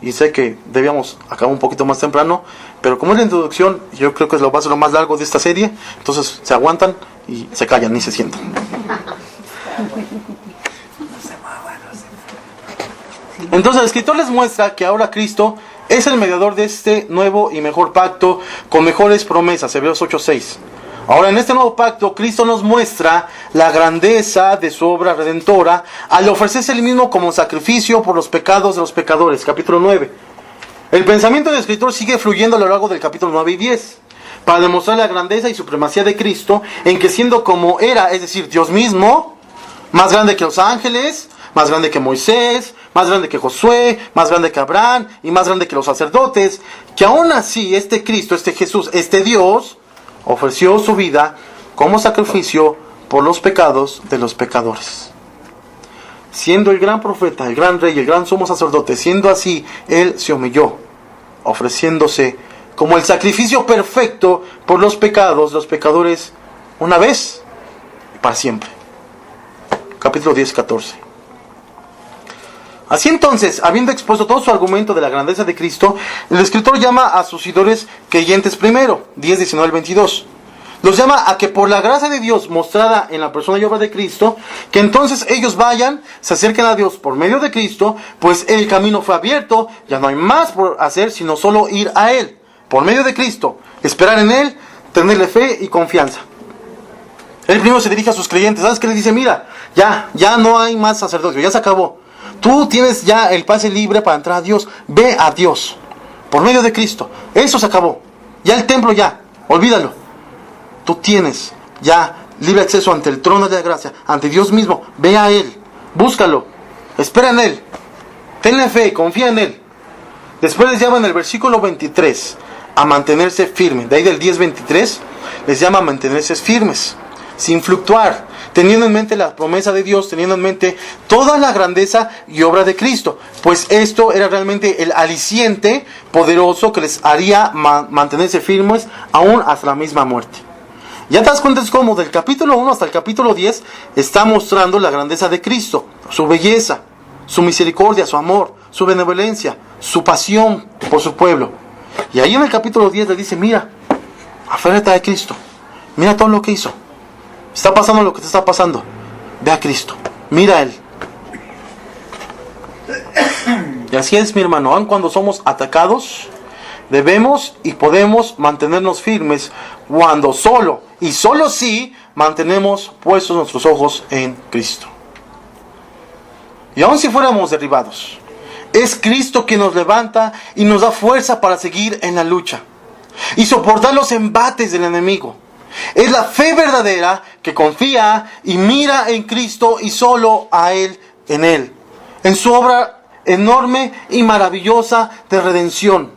Y sé que debíamos acabar un poquito más temprano, pero como es la introducción, yo creo que va a ser lo más largo de esta serie, entonces se aguantan y se callan, ni se sientan. Entonces el escritor les muestra que ahora Cristo es el mediador de este nuevo y mejor pacto con mejores promesas, Hebreos 8, 6. Ahora, en este nuevo pacto, Cristo nos muestra la grandeza de su obra redentora al ofrecerse él mismo como sacrificio por los pecados de los pecadores. Capítulo 9. El pensamiento del escritor sigue fluyendo a lo largo del capítulo 9 y 10 para demostrar la grandeza y supremacía de Cristo en que siendo como era, es decir, Dios mismo, más grande que los ángeles, más grande que Moisés, más grande que Josué, más grande que Abraham y más grande que los sacerdotes, que aún así este Cristo, este Jesús, este Dios, ofreció su vida como sacrificio por los pecados de los pecadores. Siendo el gran profeta, el gran rey, el gran sumo sacerdote, siendo así, Él se humilló, ofreciéndose como el sacrificio perfecto por los pecados de los pecadores, una vez y para siempre. Capítulo 10, 14. Así entonces, habiendo expuesto todo su argumento de la grandeza de Cristo, el escritor llama a sus seguidores creyentes primero, 10, 19 al 22. Los llama a que por la gracia de Dios mostrada en la persona y obra de Cristo, que entonces ellos vayan, se acerquen a Dios por medio de Cristo, pues el camino fue abierto, ya no hay más por hacer sino solo ir a Él, por medio de Cristo, esperar en Él, tenerle fe y confianza. Él primero se dirige a sus creyentes, ¿sabes qué les dice? Mira, ya no hay más sacerdocio, ya se acabó. Tú tienes ya el pase libre para entrar a Dios. Ve a Dios por medio de Cristo. Eso se acabó. Ya el templo ya, olvídalo. Tú tienes ya libre acceso ante el trono de la gracia, ante Dios mismo. Ve a Él, búscalo, espera en Él, tenle fe, confía en Él. Después les llama en el versículo 23 a mantenerse firmes. De ahí del 10:23 les llama a mantenerse firmes, sin fluctuar, teniendo en mente la promesa de Dios, teniendo en mente toda la grandeza y obra de Cristo, pues esto era realmente el aliciente poderoso que les haría mantenerse firmes aún hasta la misma muerte. Ya te das cuenta, es como del capítulo 1 hasta el capítulo 10 está mostrando la grandeza de Cristo, su belleza, su misericordia, su amor, su benevolencia, su pasión por su pueblo. Y ahí en el capítulo 10 le dice, mira, aférrate a Cristo, mira todo lo que hizo. Está pasando lo que te está pasando. Ve a Cristo. Mira a Él. Y así es, mi hermano. Aun cuando somos atacados, debemos y podemos mantenernos firmes cuando solo y solo si mantenemos puestos nuestros ojos en Cristo. Y aun si fuéramos derribados, es Cristo quien nos levanta y nos da fuerza para seguir en la lucha y soportar los embates del enemigo. Es la fe verdadera que confía y mira en Cristo y solo a Él, en su obra enorme y maravillosa de redención.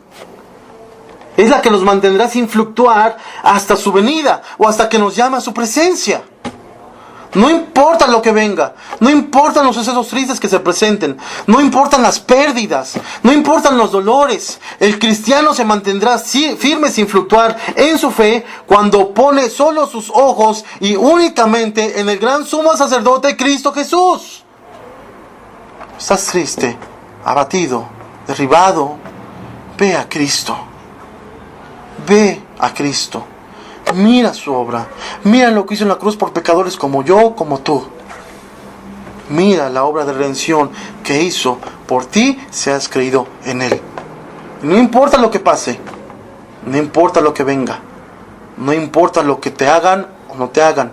Es la que nos mantendrá sin fluctuar hasta su venida o hasta que nos llame a su presencia. No importa lo que venga, no importan los sucesos tristes que se presenten, no importan las pérdidas, no importan los dolores. El cristiano se mantendrá firme sin fluctuar en su fe cuando pone solo sus ojos y únicamente en el gran sumo sacerdote Cristo Jesús. Estás triste, abatido, derribado, ve a Cristo. Ve a Cristo. Mira su obra. Mira lo que hizo en la cruz por pecadores como yo, como tú. Mira la obra de redención que hizo por ti si has creído en Él. No importa lo que pase. No importa lo que venga. No importa lo que te hagan o no te hagan.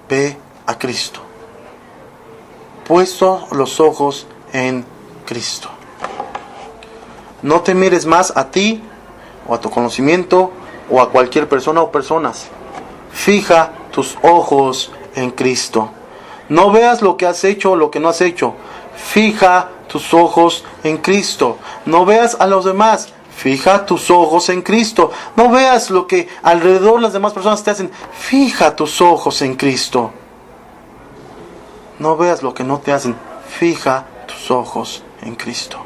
Ve a Cristo. Puesto los ojos en Cristo. No te mires más a ti o a tu conocimiento o a cualquier persona o personas. Fija tus ojos en Cristo. No veas lo que has hecho o lo que no has hecho. Fija tus ojos en Cristo. No veas a los demás. Fija tus ojos en Cristo. No veas lo que alrededor las demás personas te hacen. Fija tus ojos en Cristo. No veas lo que no te hacen. Fija tus ojos en Cristo.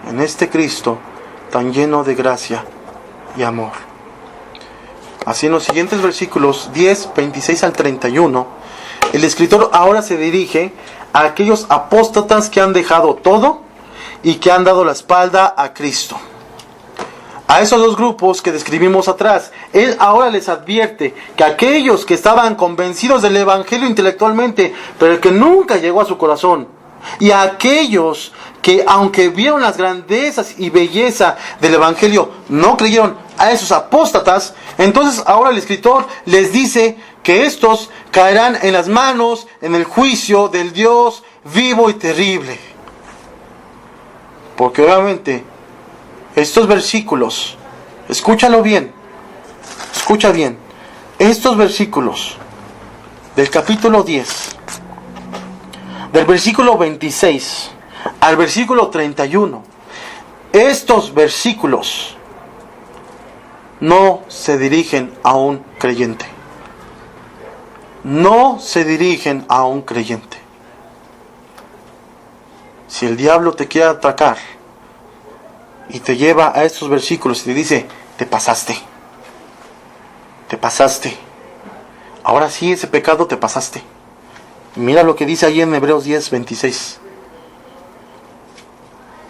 En este Cristo tan lleno de gracia y amor. Así en los siguientes versículos 10, 26 al 31, el escritor ahora se dirige a aquellos apóstatas que han dejado todo y que han dado la espalda a Cristo. A esos dos grupos que describimos atrás, él ahora les advierte que aquellos que estaban convencidos del evangelio intelectualmente, pero que nunca llegó a su corazón, y a aquellos que aunque vieron las grandezas y belleza del evangelio, no creyeron, a esos apóstatas, entonces ahora el escritor les dice que estos caerán en las manos, en el juicio del Dios vivo y terrible. Porque obviamente estos versículos, escúchalo bien, escucha bien, estos versículos del capítulo 10, del versículo 26 al versículo 31, estos versículos no se dirigen a un creyente. No se dirigen a un creyente. Si el diablo te quiere atacar y te lleva a estos versículos y te dice, te pasaste. Te pasaste. Ahora sí, ese pecado te pasaste. Mira lo que dice ahí en Hebreos 10, 26.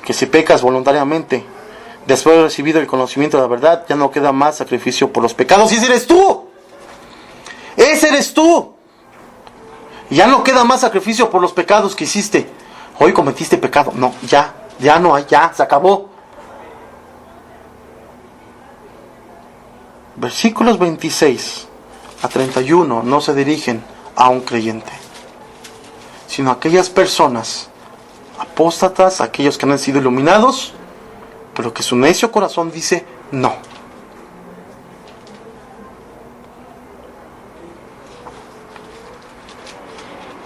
Que si pecas voluntariamente, después de recibido el conocimiento de la verdad, ya no queda más sacrificio por los pecados. ¡Y ese eres tú! ¡Ese eres tú! Ya no queda más sacrificio por los pecados que hiciste. Hoy cometiste pecado. No, ya no hay, ya, se acabó. Versículos 26 a 31 no se dirigen a un creyente, sino a aquellas personas apóstatas, aquellos que no han sido iluminados, pero que su necio corazón dice no.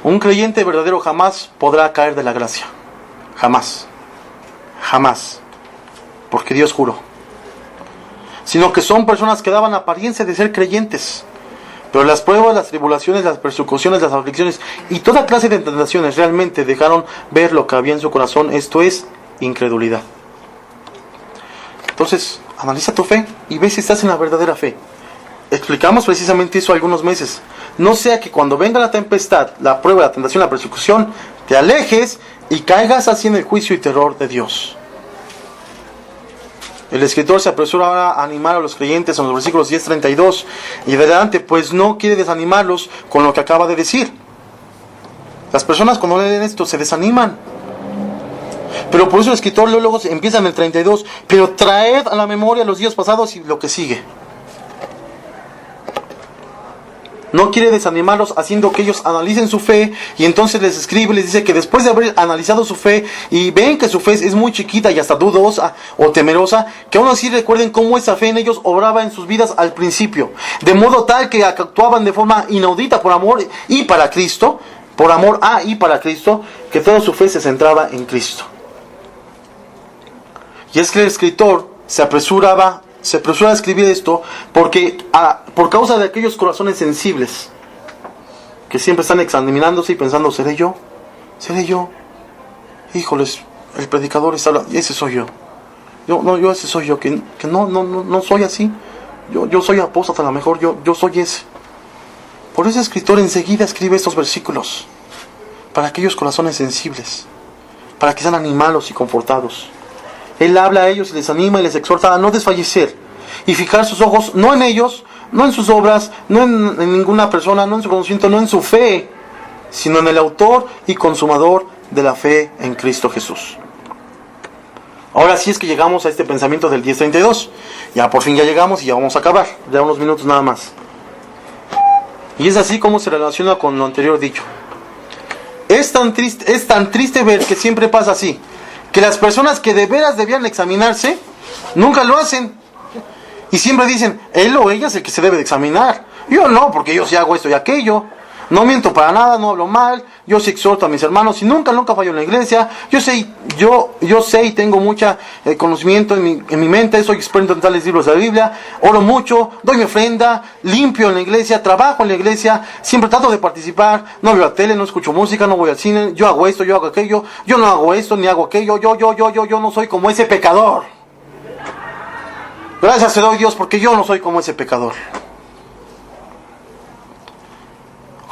Un creyente verdadero jamás podrá caer de la gracia. Jamás. Jamás. Porque Dios juró. Sino que son personas que daban apariencia de ser creyentes. Pero las pruebas, las tribulaciones, las persecuciones, las aflicciones y toda clase de tentaciones realmente dejaron ver lo que había en su corazón. Esto es incredulidad. Entonces, analiza tu fe y ve si estás en la verdadera fe. Explicamos precisamente eso algunos meses. No sea que cuando venga la tempestad, la prueba, la tentación, la persecución, te alejes y caigas así en el juicio y terror de Dios. El escritor se apresura ahora a animar a los creyentes en los versículos 10, 32 y de adelante, pues no quiere desanimarlos con lo que acaba de decir. Las personas cuando leen esto se desaniman. Pero por eso el escritor luego empieza en el 32, pero traed a la memoria los días pasados y lo que sigue. No quiere desanimarlos haciendo que ellos analicen su fe y entonces les escribe, les dice que después de haber analizado su fe y ven que su fe es muy chiquita y hasta dudosa o temerosa, que aún así recuerden cómo esa fe en ellos obraba en sus vidas al principio, de modo tal que actuaban de forma inaudita por amor y para Cristo, por amor a y para Cristo, que toda su fe se centraba en Cristo. Y es que el escritor se apresura a escribir esto porque por causa de aquellos corazones sensibles que siempre están examinándose y pensando, ¿seré yo? Híjoles, el predicador está hablando, ese soy yo. Yo ese soy yo, que no soy así. Yo soy apóstata, a lo mejor yo soy ese. Por eso el escritor enseguida escribe estos versículos para aquellos corazones sensibles, para que sean animados y confortados. Él habla a ellos y les anima y les exhorta a no desfallecer y fijar sus ojos no en ellos, no en sus obras, no en ninguna persona, no en su conocimiento, no en su fe, sino en el autor y consumador de la fe en Cristo Jesús. Ahora sí es que llegamos a este pensamiento del 10:32. Ya por fin ya llegamos y ya vamos a acabar. Ya unos minutos nada más. Y es así como se relaciona con lo anterior dicho. Es tan triste ver que siempre pasa así. Que las personas que de veras debían examinarse, nunca lo hacen. Y siempre dicen, él o ella es el que se debe de examinar. Yo no, porque yo sí hago esto y aquello. No miento para nada, no hablo mal. Yo sí exhorto a mis hermanos y nunca fallo en la iglesia. Yo sé y tengo mucho conocimiento en mi mente. Soy experto en tales libros de la Biblia. Oro mucho, doy mi ofrenda, limpio en la iglesia, trabajo en la iglesia. Siempre trato de participar. No veo la tele, no escucho música, no voy al cine. Yo hago esto, yo hago aquello. Yo no hago esto ni hago aquello. Yo no soy como ese pecador. Gracias te doy, Dios, porque yo no soy como ese pecador.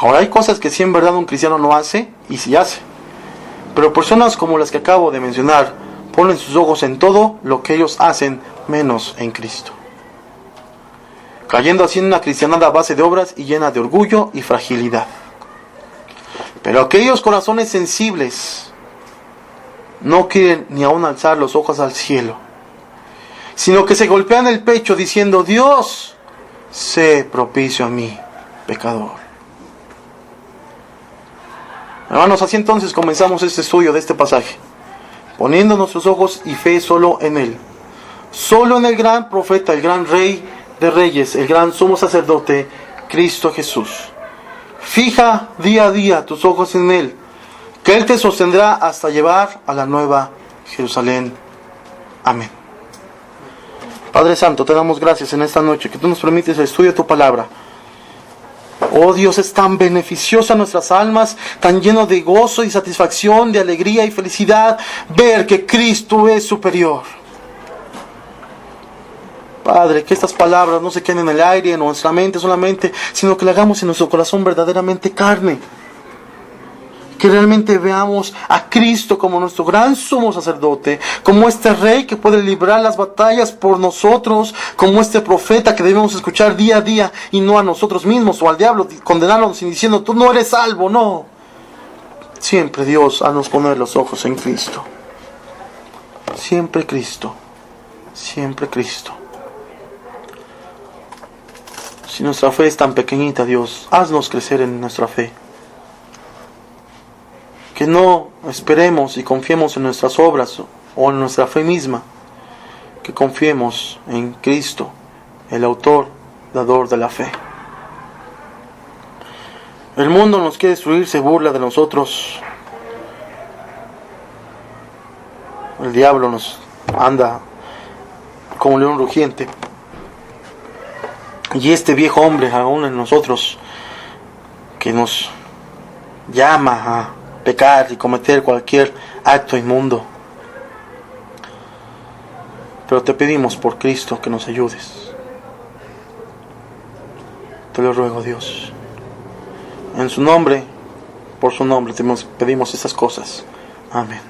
Ahora hay cosas que sí en verdad un cristiano no hace y sí hace. Pero personas como las que acabo de mencionar ponen sus ojos en todo lo que ellos hacen menos en Cristo. Cayendo así en una cristianada a base de obras y llena de orgullo y fragilidad. Pero aquellos corazones sensibles no quieren ni aún alzar los ojos al cielo, sino que se golpean el pecho diciendo, Dios, sé propicio a mí, pecador. Hermanos, así entonces comenzamos este estudio de este pasaje, poniendo nuestros ojos y fe solo en Él. Solo en el gran profeta, el gran Rey de Reyes, el gran sumo sacerdote, Cristo Jesús. Fija día a día tus ojos en Él, que Él te sostendrá hasta llevar a la nueva Jerusalén. Amén. Padre Santo, te damos gracias en esta noche, que tú nos permites el estudio de tu palabra. Oh Dios, es tan beneficiosa a nuestras almas, tan lleno de gozo y satisfacción, de alegría y felicidad, ver que Cristo es superior. Padre, que estas palabras no se queden en el aire, en nuestra mente solamente, sino que le hagamos en nuestro corazón verdaderamente carne. Que realmente veamos a Cristo como nuestro gran sumo sacerdote, como este Rey que puede librar las batallas por nosotros, como este profeta que debemos escuchar día a día y no a nosotros mismos o al diablo condenándonos y diciendo, tú no eres salvo, no. Siempre Dios, haznos poner los ojos en Cristo. Siempre Cristo. Siempre Cristo. Si nuestra fe es tan pequeñita, Dios, haznos crecer en nuestra fe. Que no esperemos y confiemos en nuestras obras o en nuestra fe misma. Que confiemos en Cristo, el autor, dador de la fe. El mundo nos quiere destruir, se burla de nosotros. El diablo nos anda como león rugiente. Y este viejo hombre aún en nosotros, que nos llama a pecar y cometer cualquier acto inmundo. Pero te pedimos por Cristo que nos ayudes. Te lo ruego, Dios. En su nombre, por su nombre, te pedimos estas cosas. Amén.